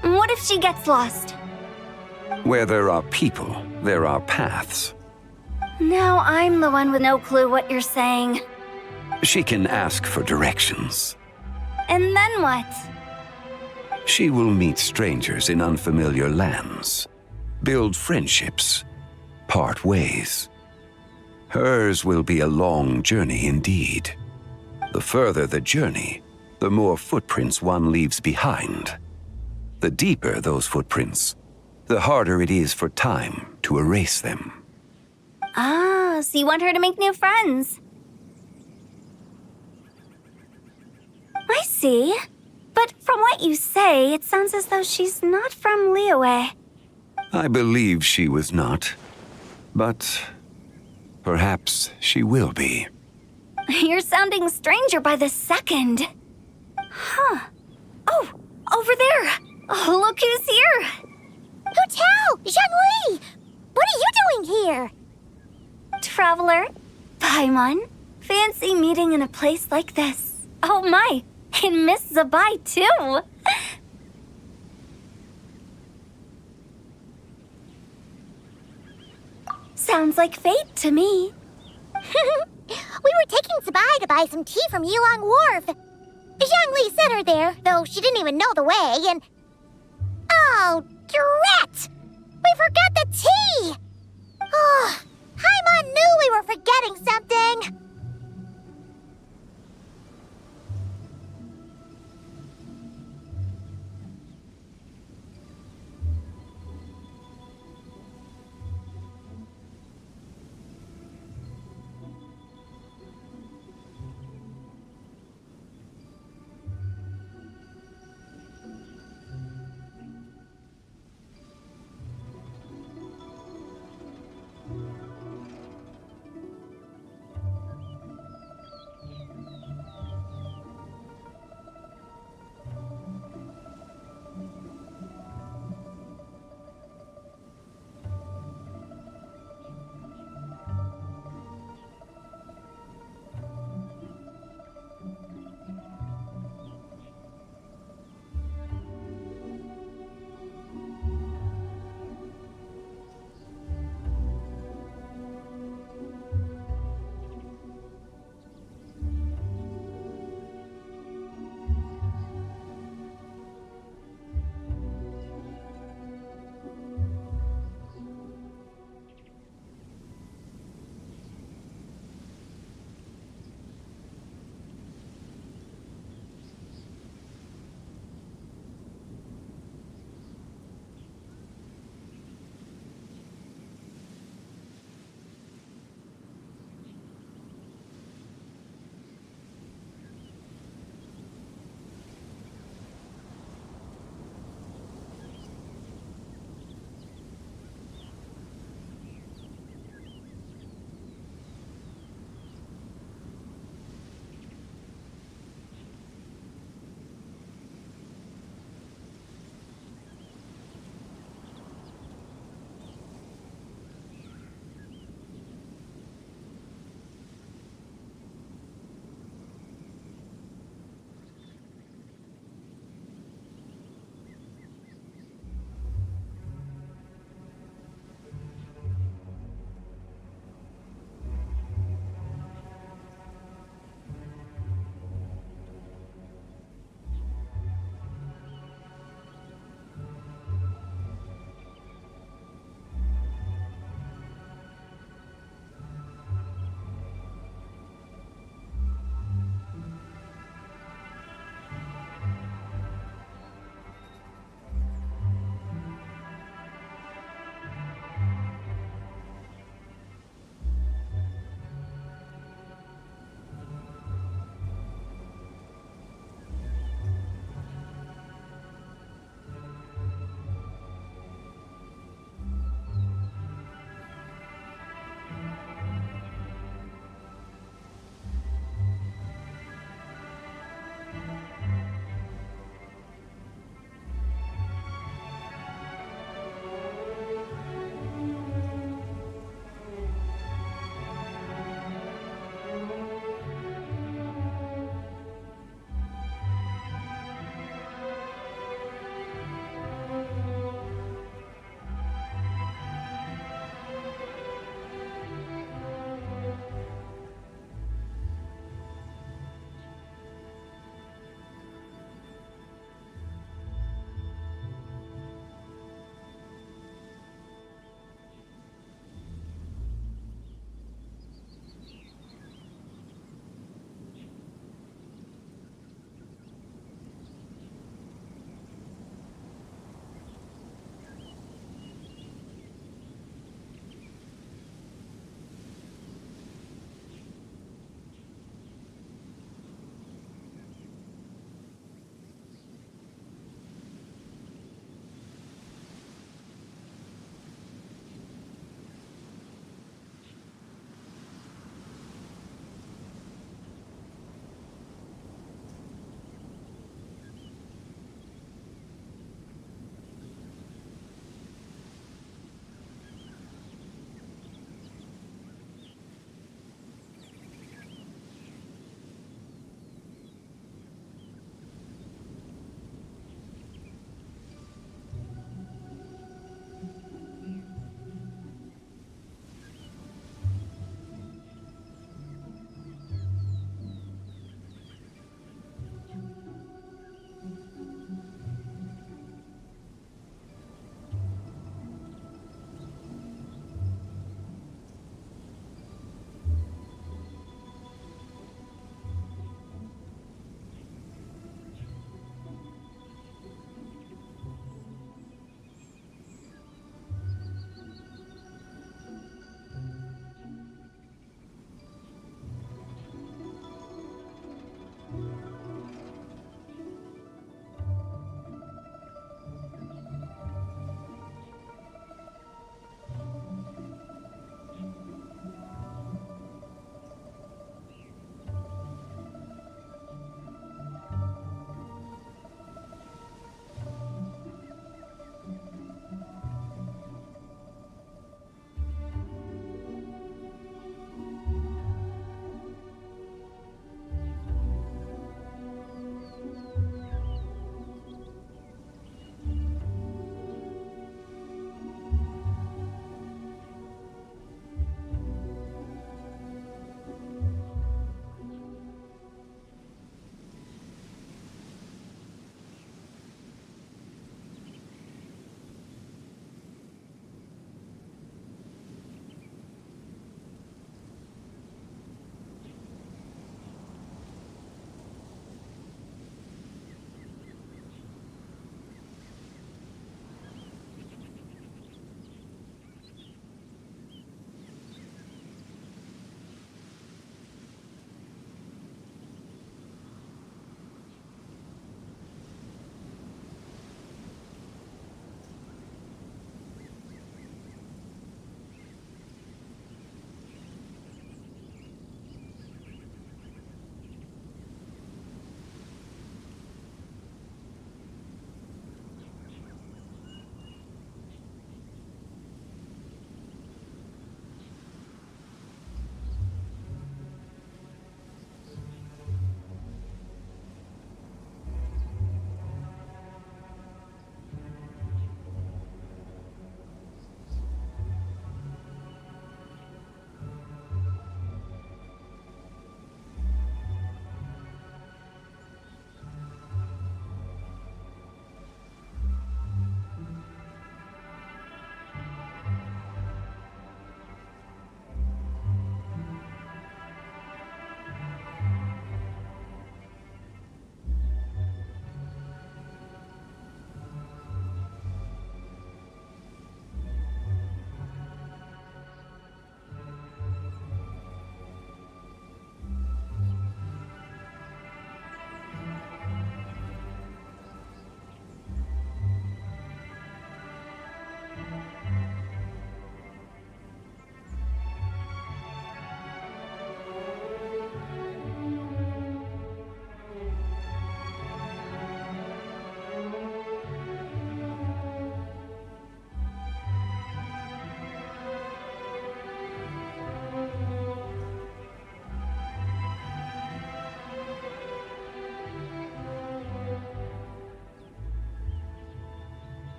What if she gets lost? Where there are people, there are paths. Now I'm the one with no clue what you're saying. She can ask for directions. And then what? She will meet strangers in unfamiliar lands, build friendships, part ways. Hers will be a long journey indeed. The further the journey, the more footprints one leaves behind. The deeper those footprints, the harder it is for time to erase them. Ah, so you want her to make new friends. I see. But from what you say, it sounds as though she's not from Liyue. I believe she was not, but perhaps she will be. You're sounding stranger by the second. Huh. Oh, over there. Oh, look who's here. Hotel! Zhongli! What are you doing here? Traveler, Paimon, fancy meeting in a place like this. Oh my, and Miss Zabai too. Sounds like fate to me. We were taking Zabai to buy some tea from Yilong Wharf. Zhongli sent her there, though she didn't even know the way, and... Oh, drat! We forgot the tea! Oh, Paimon knew we were forgetting something!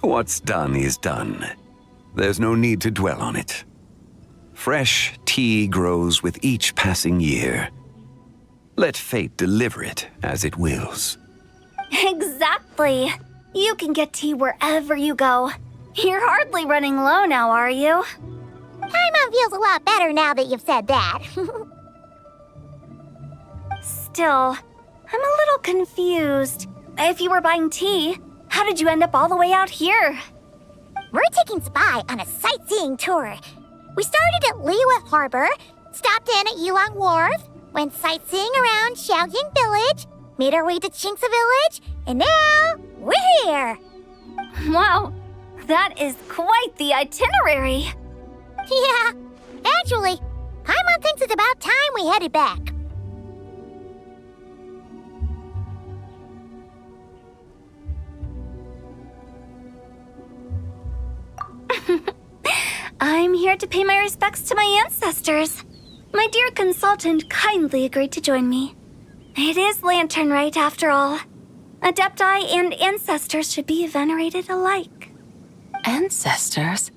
What's done is done. There's no need to dwell on it. Fresh tea grows with each passing year. Let fate deliver it as it wills. Exactly. You can get tea wherever you go. You're hardly running low now, are you? Paimon feels a lot better now that you've said that. Still, I'm a little confused. If you were buying tea, how did you end up all the way out here? We're taking Spy on a sightseeing tour. We started at Liyue Harbor, stopped in at Yulong Wharf, went sightseeing around Xiaoying Village, made our way to Qingce Village, and now we're here. Wow, that is quite the itinerary. Yeah, actually, Paimon thinks it's about time we headed back. I'm here to pay my respects to my ancestors. My dear consultant kindly agreed to join me. It is Lantern Rite, after all. Adepti and ancestors should be venerated alike. Ancestors?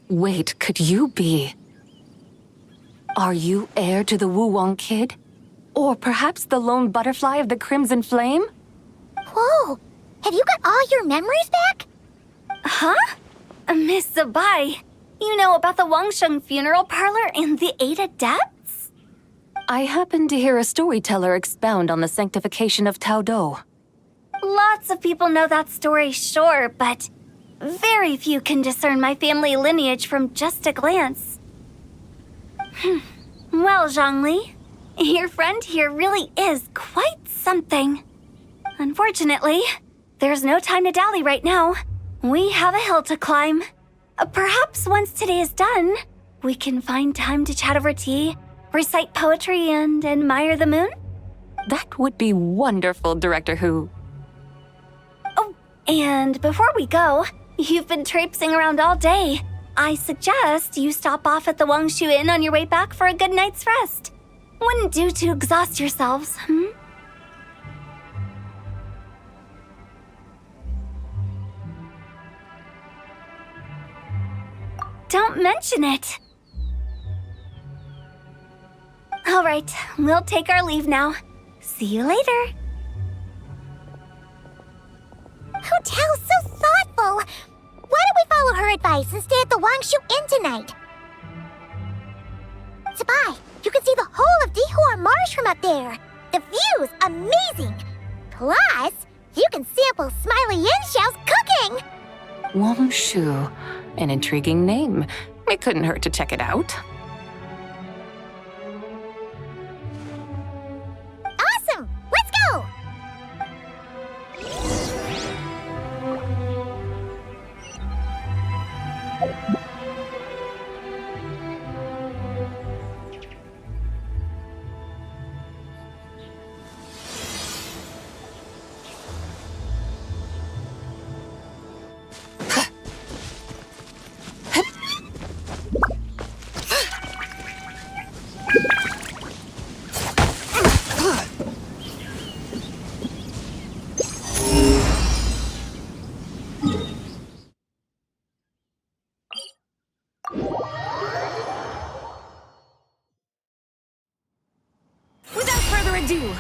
Wait, could you be? Are you heir to the Wu-Wong kid? Or perhaps the lone butterfly of the Crimson Flame? Whoa, have you got all your memories back? Huh? Miss Zabai, you know about the Wangsheng funeral parlor and the 8 adepts? I happened to hear a storyteller expound on the sanctification of Tao Do. Lots of people know that story, sure, but very few can discern my family lineage from just a glance. Well, Zhongli, your friend here really is quite something. Unfortunately, there's no time to dally right now. We have a hill to climb. Perhaps once today is done, we can find time to chat over tea, recite poetry, and admire the moon? That would be wonderful, Director Hu. Oh, and before we go, you've been traipsing around all day. I suggest you stop off at the Wangshu Inn on your way back for a good night's rest. Wouldn't do to exhaust yourselves, Don't mention it. All right, we'll take our leave now. See you later. Hotel's so thoughtful. Why don't we follow her advice and stay at the Wangshu Inn tonight? Sabai, you can see the whole of Dihua Marsh from up there. The view's amazing. Plus, you can sample Smiley Yin-Xiao's cooking. Wangshu, an intriguing name. It couldn't hurt to check it out. Awesome! Let's go! Without further ado,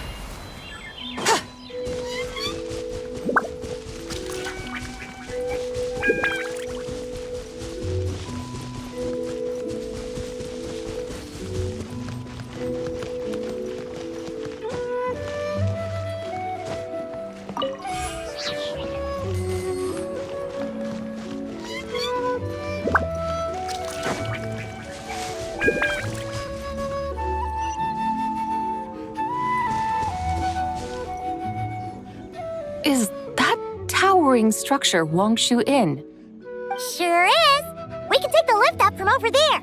is that towering structure Wangshu Inn? Sure is. We can take the lift up from over there.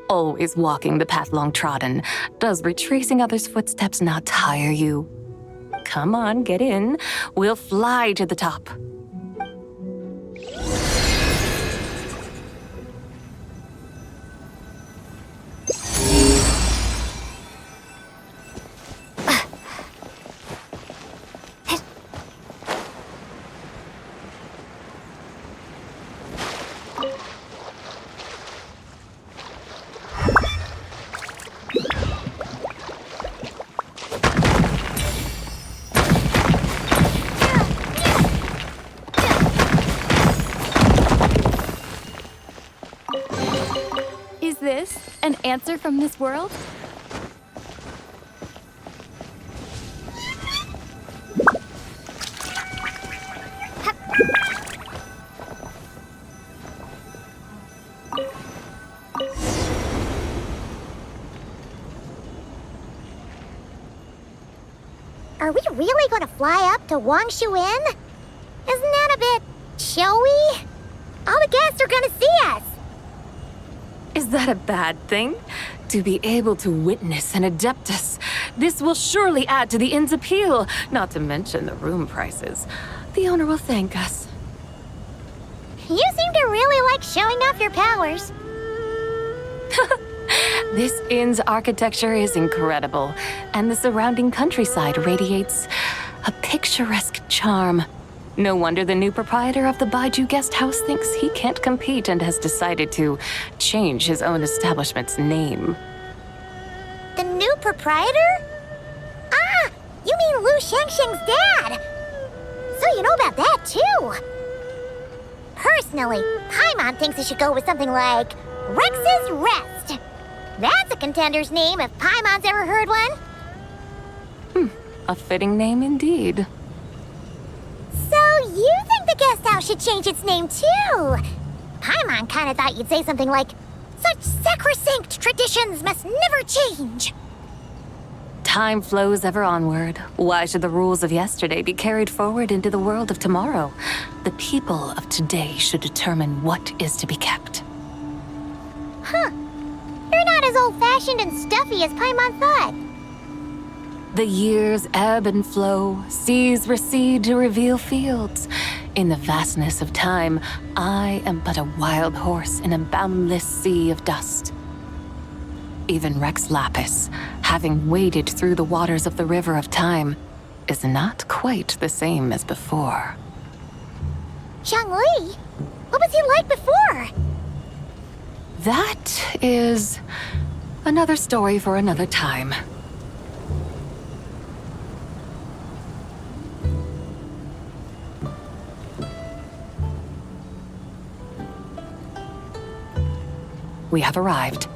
Always walking the path long trodden. Does retracing others' footsteps not tire you? Come on, get in. We'll fly to the top. this? An answer from this world? Are we really going to fly up to Wangshu Inn? Isn't that a bit showy? All the guests are going to see us. Is that a bad thing? To be able to witness an Adeptus. This will surely add to the inn's appeal, not to mention the room prices. The owner will thank us. You seem to really like showing off your powers. This inn's architecture is incredible, and the surrounding countryside radiates a picturesque charm. No wonder the new proprietor of the Baiju guest house thinks he can't compete and has decided to change his own establishment's name. The new proprietor? Ah, you mean Lu Shengsheng's dad. So you know about that too. Personally, Paimon thinks it should go with something like Rex's Rest. That's a contender's name if Paimon's ever heard one. A fitting name indeed. So you think the guest house should change its name too? Paimon kinda thought you'd say something like, such sacrosanct traditions must never change. Time flows ever onward. Why should the rules of yesterday be carried forward into the world of tomorrow? The people of today should determine what is to be kept. Huh. You're not as old-fashioned and stuffy as Paimon thought. The years ebb and flow, seas recede to reveal fields. In the vastness of time, I am but a wild horse in a boundless sea of dust. Even Rex Lapis, having waded through the waters of the river of time, is not quite the same as before. Zhongli? What was he like before? That is another story for another time. We have arrived.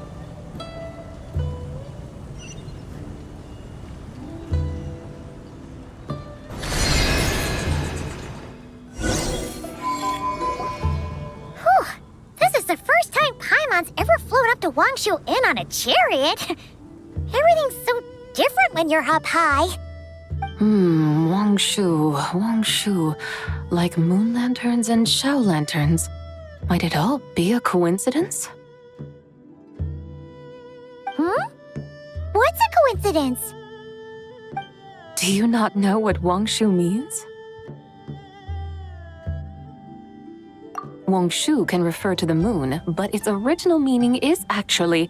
This is the first time Paimon's ever flown up to Wangshu Inn on a chariot. Everything's so different when you're up high. Wangshu. Like moon lanterns and Shao lanterns. Might it all be a coincidence? What's a coincidence? Do you not know what Wangshu means? Wangshu can refer to the moon, but its original meaning is actually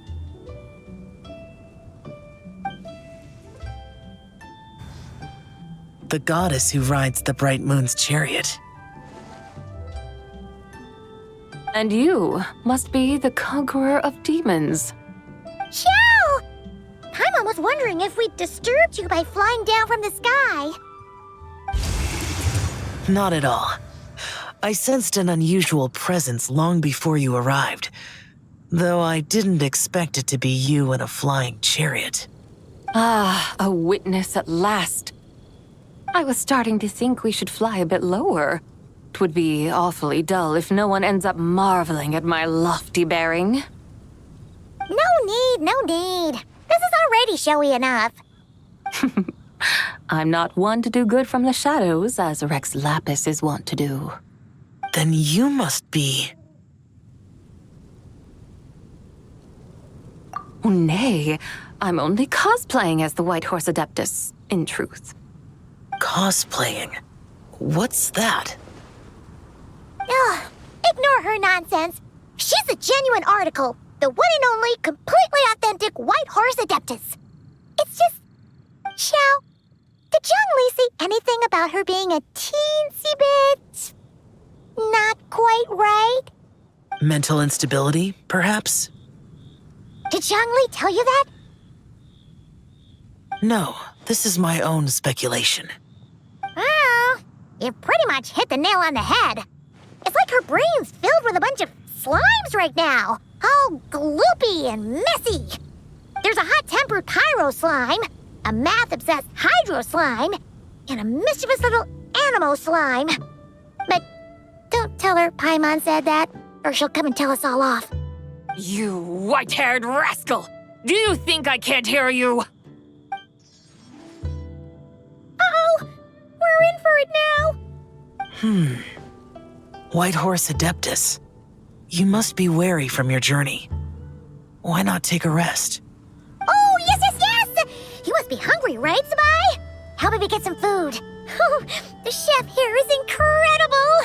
the goddess who rides the bright moon's chariot. And you must be the conqueror of demons. Xiao! Paimon was wondering if we'd disturbed you by flying down from the sky. Not at all. I sensed an unusual presence long before you arrived, though I didn't expect it to be you in a flying chariot. Ah, a witness at last. I was starting to think we should fly a bit lower. It would be awfully dull if no one ends up marveling at my lofty bearing. No need. This is already showy enough. I'm not one to do good from the shadows, as Rex Lapis is wont to do. Then you must be... Oh, nay, I'm only cosplaying as the White Horse Adeptus, in truth. Cosplaying? What's that? Ugh, ignore her nonsense. She's a genuine article. The one and only, completely authentic White Horse Adeptus. It's just... Xiao, did Zhongli say anything about her being a teensy bit... not quite right? Mental instability, perhaps? Did Zhongli tell you that? No, this is my own speculation. Well, you pretty much hit the nail on the head. It's like her brain's filled with a bunch of slimes right now, all gloopy and messy. There's a hot-tempered pyro slime, a math-obsessed hydro slime, and a mischievous little animal slime. But don't tell her Paimon said that, or she'll come and tell us all off. You white-haired rascal! Do you think I can't hear you? Uh-oh! We're in for it now! White Horse Adeptus. You must be weary from your journey. Why not take a rest? Oh, yes, yes, yes! You must be hungry, right, Sabai? How about we get some food? Oh, the chef here is incredible!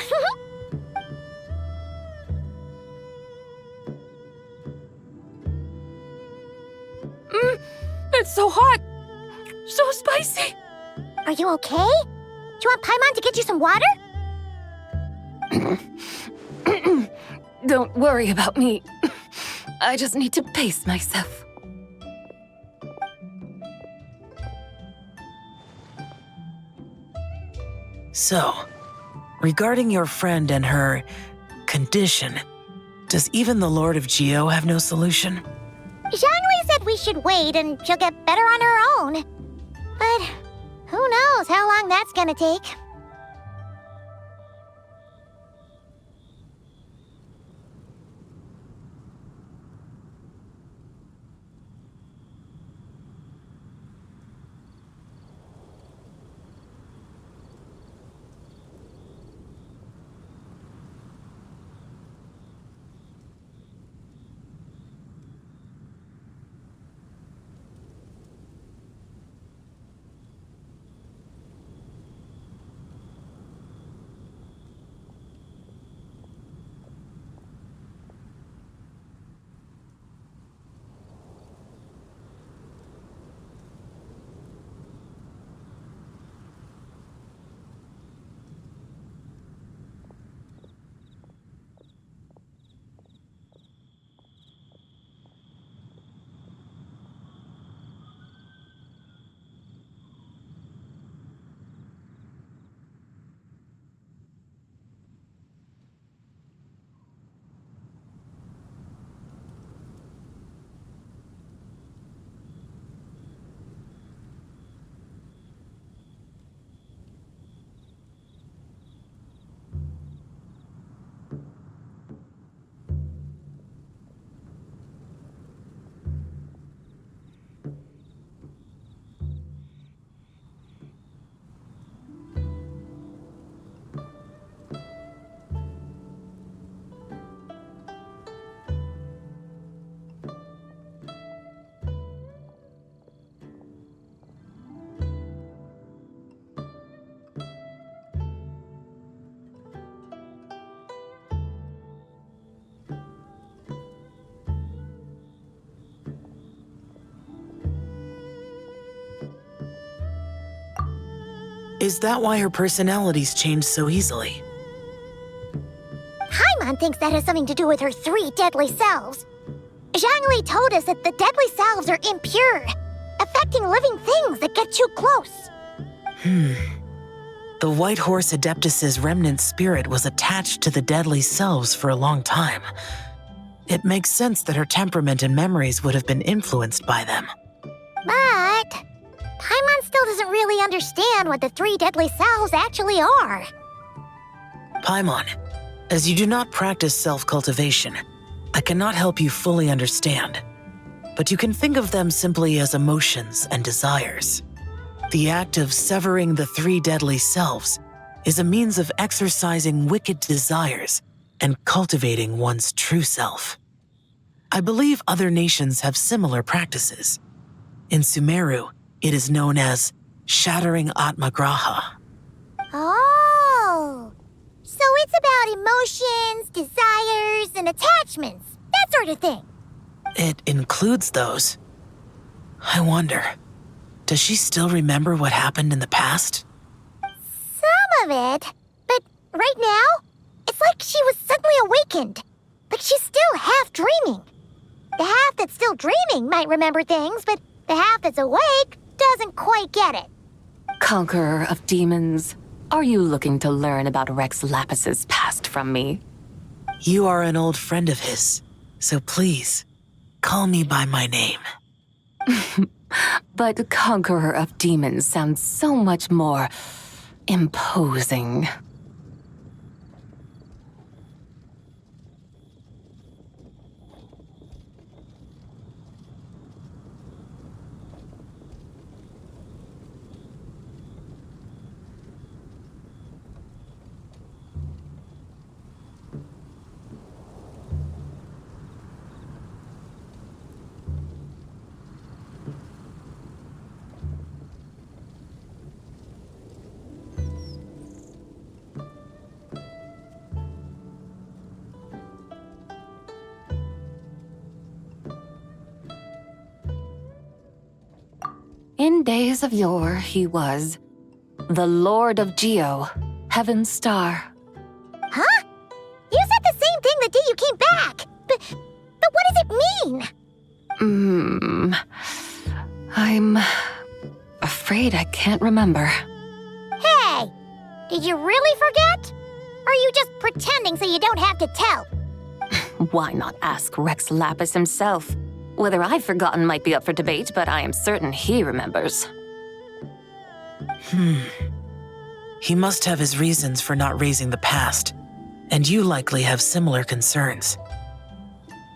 It's so hot! So spicy! Are you okay? Do you want Paimon to get you some water? Don't worry about me. I just need to pace myself. So, regarding your friend and her condition, does even the Lord of Geo have no solution? Zhongli said we should wait and she'll get better on her own. But who knows how long that's gonna take. Is that why her personalities change so easily? Paimon thinks that has something to do with her 3 deadly selves. Zhongli told us that the deadly selves are impure, affecting living things that get too close. The White Horse Adeptus's remnant spirit was attached to the deadly selves for a long time. It makes sense that her temperament and memories would have been influenced by them. But Paimon still doesn't really understand what the 3 deadly selves actually are. Paimon, as you do not practice self-cultivation, I cannot help you fully understand. But you can think of them simply as emotions and desires. The act of severing the 3 deadly selves is a means of exercising wicked desires and cultivating one's true self. I believe other nations have similar practices. In Sumeru, it is known as shattering Atmagraha. Oh, so it's about emotions, desires, and attachments, that sort of thing. It includes those. I wonder, does she still remember what happened in the past? Some of it, but right now, it's like she was suddenly awakened. Like she's still half dreaming. The half that's still dreaming might remember things, but the half that's awake doesn't quite get it. Conqueror of demons, are you looking to learn about Rex Lapis's past from me? You are an old friend of his, so please, call me by my name. But Conqueror of Demons sounds so much more imposing. In days of yore, he was the Lord of Geo, Heaven's Star. Huh? You said the same thing the day you came back! But what does it mean? I'm afraid I can't remember. Hey! Did you really forget? Or are you just pretending so you don't have to tell? Why not ask Rex Lapis himself? Whether I've forgotten might be up for debate, but I am certain he remembers. He must have his reasons for not raising the past, and you likely have similar concerns.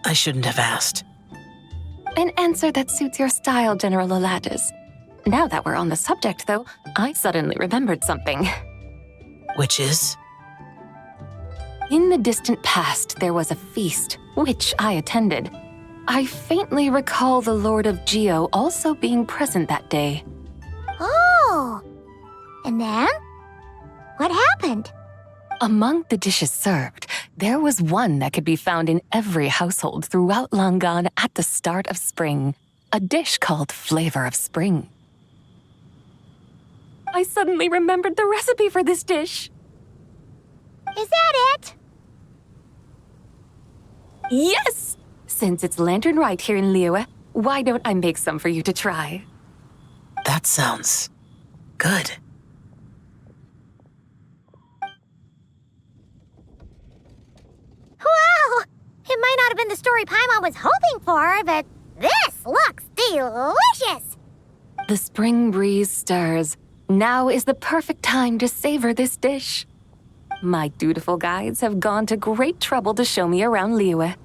I shouldn't have asked. An answer that suits your style, General Elatis. Now that we're on the subject, though, I suddenly remembered something. Which is? In the distant past, there was a feast, which I attended. I faintly recall the Lord of Geo also being present that day. Oh! And then? What happened? Among the dishes served, there was one that could be found in every household throughout Langan at the start of spring. A dish called Flavor of Spring. I suddenly remembered the recipe for this dish. Is that it? Yes! Since it's Lantern Right here in Liyue, why don't I make some for you to try? That sounds good. Wow! It might not have been the story Paimon was hoping for, but this looks delicious! The spring breeze stirs. Now is the perfect time to savor this dish. My dutiful guides have gone to great trouble to show me around Liyue.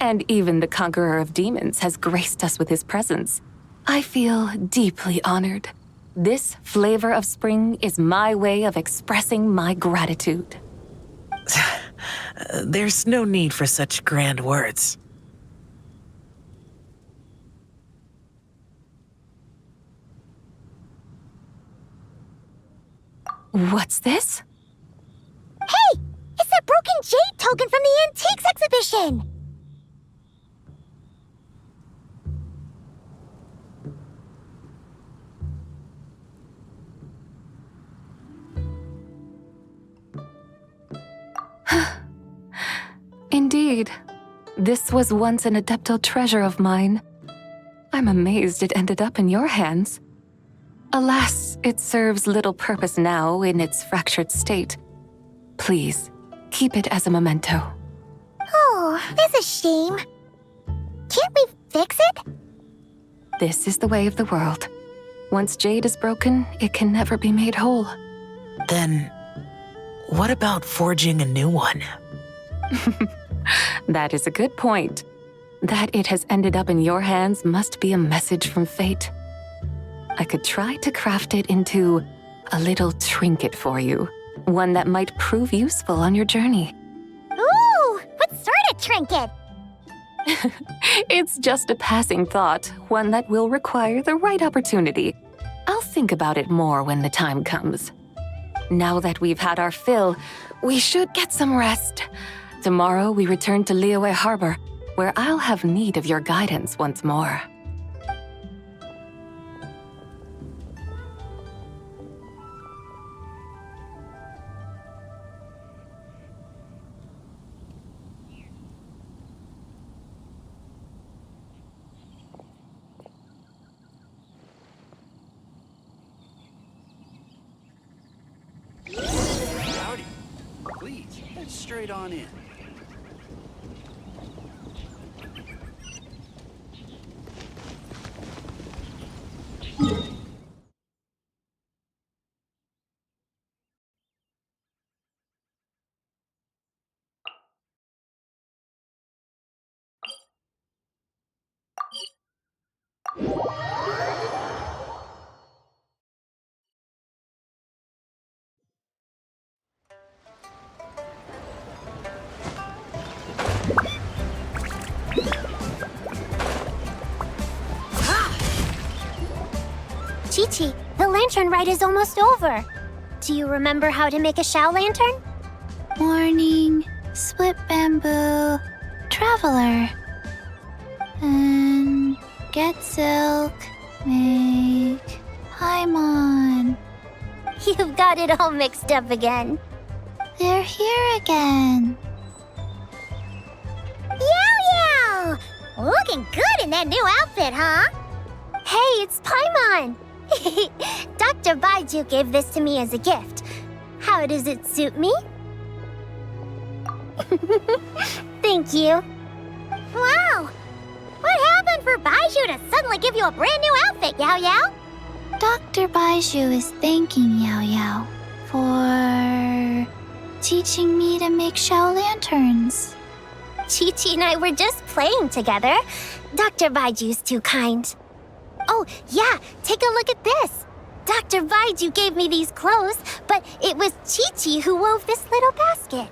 And even the Conqueror of Demons has graced us with his presence. I feel deeply honored. This Flavor of Spring is my way of expressing my gratitude. There's no need for such grand words. What's this? Hey! It's that broken jade token from the Antiques exhibition! Indeed. This was once an adeptal treasure of mine. I'm amazed it ended up in your hands. Alas, it serves little purpose now in its fractured state. Please, keep it as a memento. Oh, that's a shame. Can't we fix it? This is the way of the world. Once jade is broken, it can never be made whole. Then, what about forging a new one? That is a good point. That it has ended up in your hands must be a message from fate. I could try to craft it into a little trinket for you. One that might prove useful on your journey. Ooh, what sort of trinket? It's just a passing thought, one that will require the right opportunity. I'll think about it more when the time comes. Now that we've had our fill, we should get some rest. Tomorrow we return to Liyue Harbor, where I'll have need of your guidance once more. Howdy. Please, head straight on in. Chi-Chi, the lantern ride is almost over. Do you remember how to make a Shao lantern? Morning, split bamboo, traveler. And get silk, make Paimon. You've got it all mixed up again. They're here again. Yow Yow! Looking good in that new outfit, huh? Hey, it's Paimon! Dr. Baiju gave this to me as a gift. How does it suit me? Thank you. Wow! What happened for Baiju to suddenly give you a brand new outfit, Yao Yao? Dr. Baiju is thanking Yao Yao for teaching me to make Shao lanterns. Chi-Chi and I were just playing together. Dr. Baiju's too kind. Oh, yeah, take a look at this. Dr. Baiju gave me these clothes, but it was Chi-Chi who wove this little basket.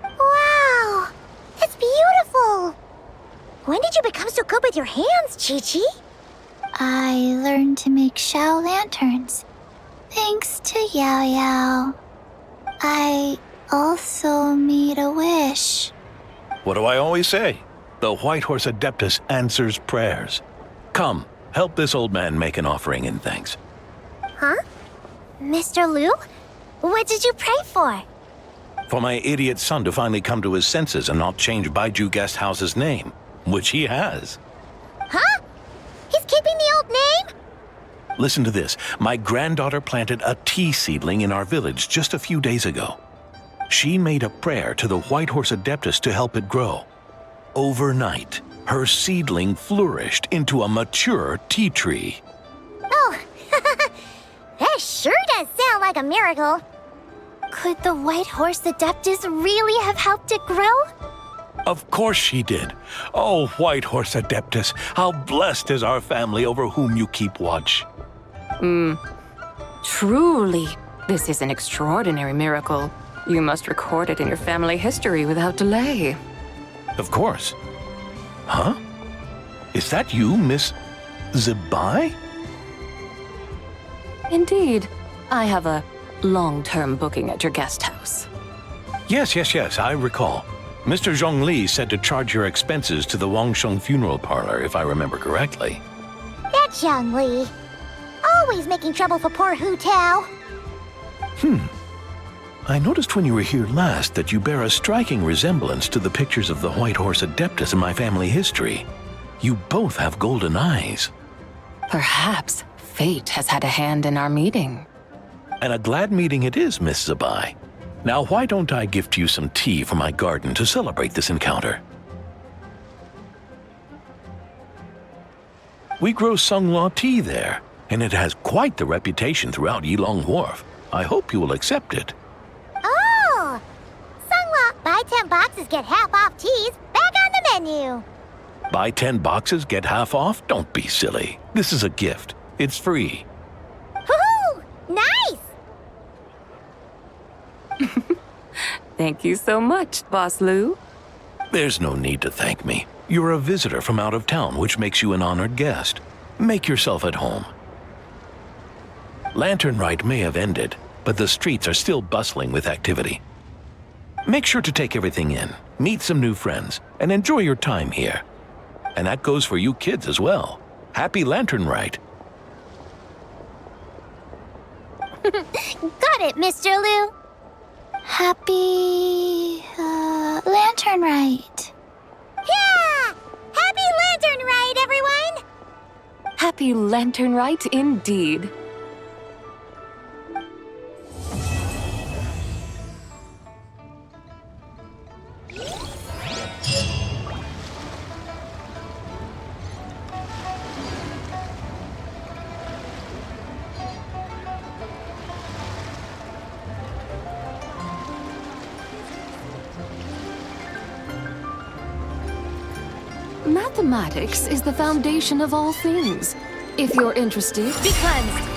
Wow, it's beautiful. When did you become so good with your hands, Chi-Chi? I learned to make Shao lanterns, thanks to Yao Yao. I also made a wish. What do I always say? The White Horse Adeptus answers prayers. Come, help this old man make an offering in thanks. Huh? Mr. Liu? What did you pray for? For my idiot son to finally come to his senses and not change Baiju Guest House's name, which he has. Huh? He's keeping the old name? Listen to this. My granddaughter planted a tea seedling in our village just a few days ago. She made a prayer to the White Horse Adeptus to help it grow. Overnight, her seedling flourished into a mature tea tree. Oh, that sure does sound like a miracle. Could the White Horse Adeptus really have helped it grow? Of course she did. Oh, White Horse Adeptus, how blessed is our family over whom you keep watch. Truly, this is an extraordinary miracle. You must record it in your family history without delay. Of course. Huh? Is that you, Miss Zibai? Indeed. I have a long-term booking at your guest house. Yes, I recall. Mr. Zhongli said to charge your expenses to the Wangsheng Funeral Parlor, if I remember correctly. That Zhongli. Always making trouble for poor Hu Tao. I noticed when you were here last that you bear a striking resemblance to the pictures of the White Horse Adeptus in my family history. You both have golden eyes. Perhaps fate has had a hand in our meeting. And a glad meeting it is, Miss Zabai. Now, why don't I gift you some tea from my garden to celebrate this encounter? We grow Sunglaw tea there, and it has quite the reputation throughout Yilong Wharf. I hope you will accept it. Oh! Sunglaw, buy 10 boxes, get half off teas. Back on the menu. Buy 10 boxes, get half off? Don't be silly. This is a gift. It's free. Woohoo! Nice! Thank you so much, Boss Liu. There's no need to thank me. You're a visitor from out of town, which makes you an honored guest. Make yourself at home. Lantern Rite may have ended, but the streets are still bustling with activity. Make sure to take everything in, meet some new friends, and enjoy your time here. And that goes for you kids as well. Happy Lantern Rite. Got it, Mr. Liu. Happy Lantern Rite. Yeah! Happy Lantern Rite, everyone! Happy Lantern Rite indeed. Mathematics is the foundation of all things. If you're interested, Be cleansed.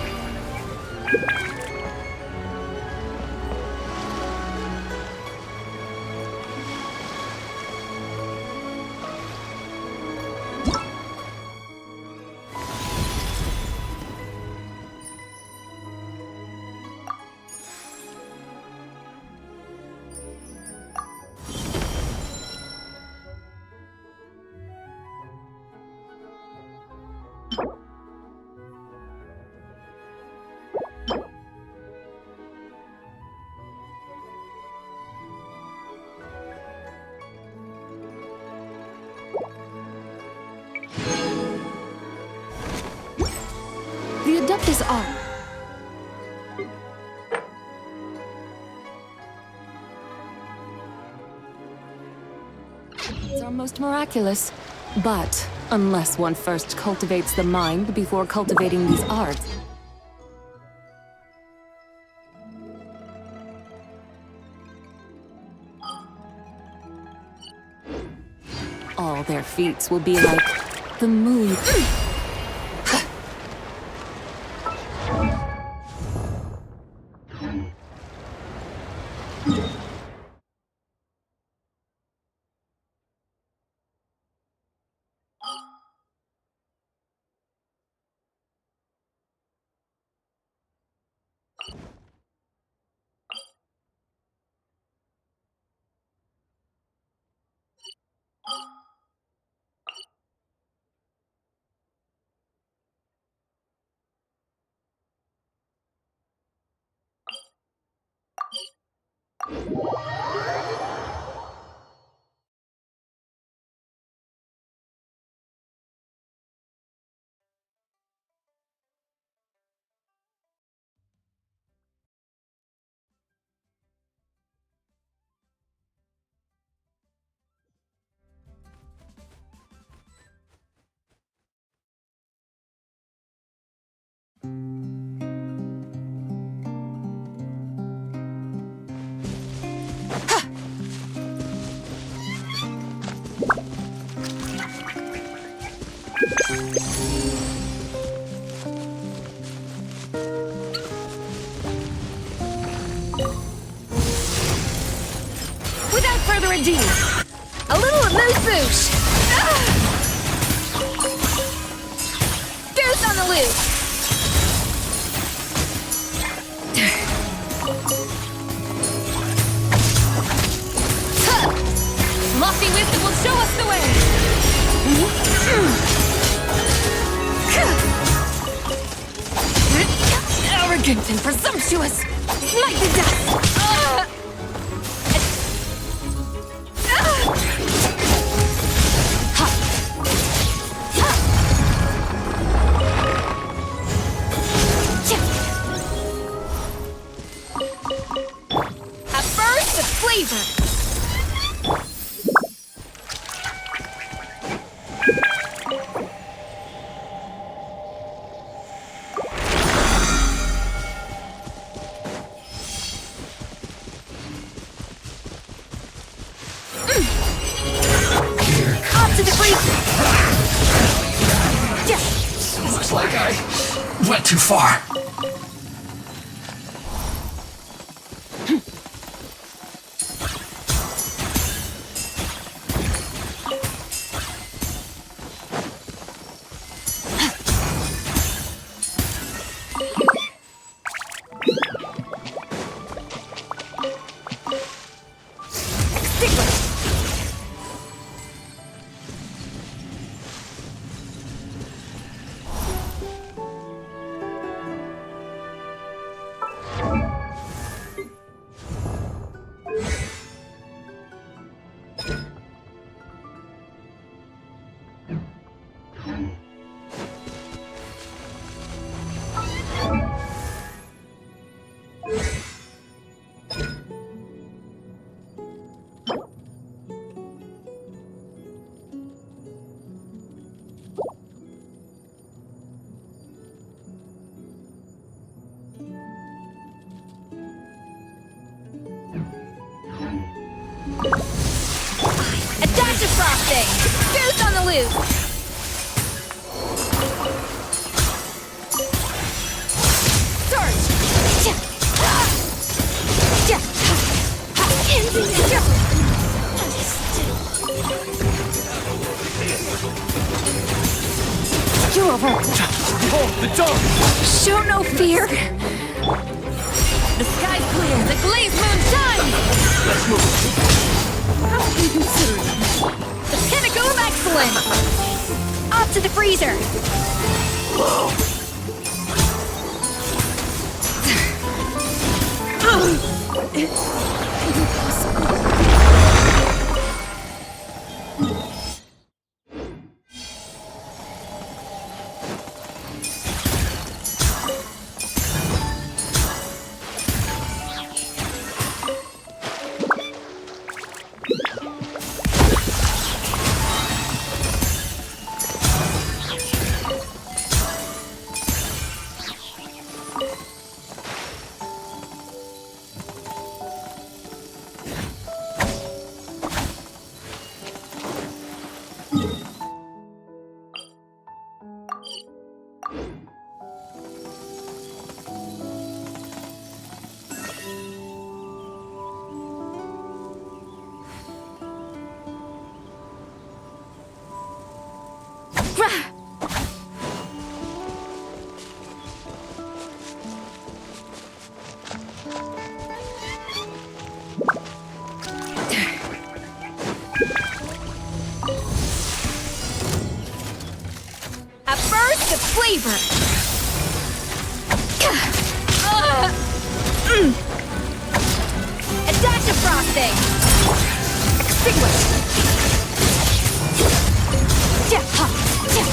The Adeptus are... It's are most miraculous. But, unless one first cultivates the mind before cultivating these arts... all their feats will be like the moon. Without further ado, a little amuse-bouche! Goose on the loose! Lofty wisdom will show us the way! Arrogant and presumptuous! Smite the dust! A burst of flavor! Looks like I went too far. A dash of frosting! Goose on the loose! You're over. Behold, the dome! Show no fear. The sky's clear. The glazed moon shines. Let's move. How inconsiderate. The pinnacle of excellence! Up to the freezer! A burst of flavor! A dash of frosting! Extinguish! Yeah, ha, yeah.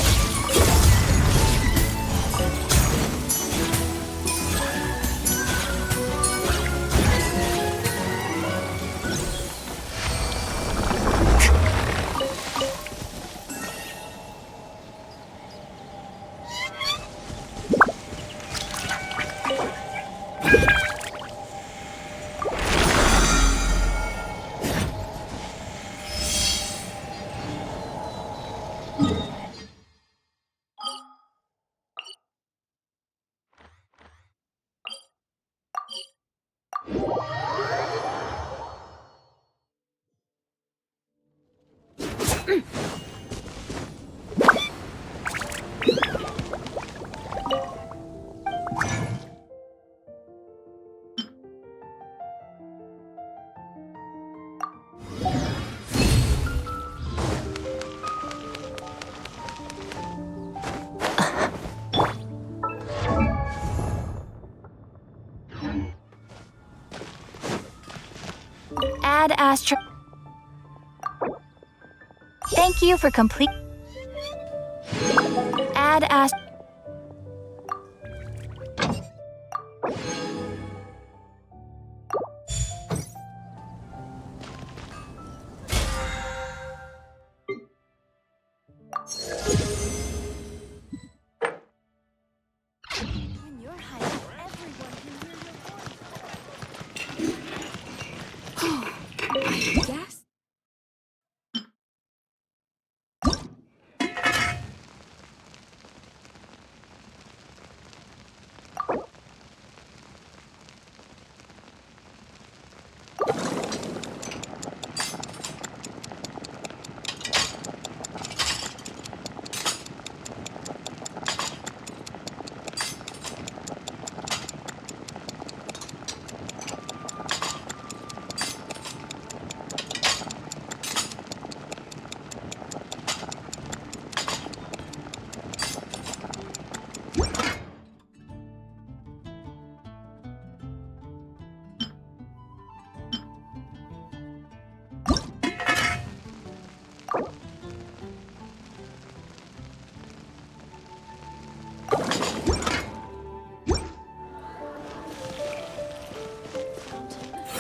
Add Astro. Thank you for complete. Add Astro. When you're hiding, everyone can hear your voice. Yes?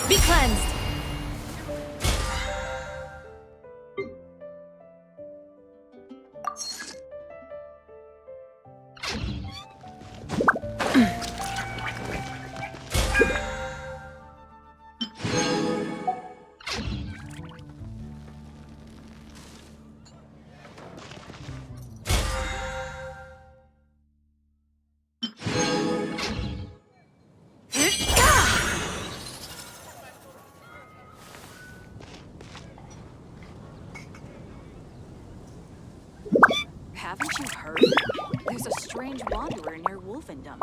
Be cleansed! Haven't you heard? There's a strange wanderer near Wolfendom.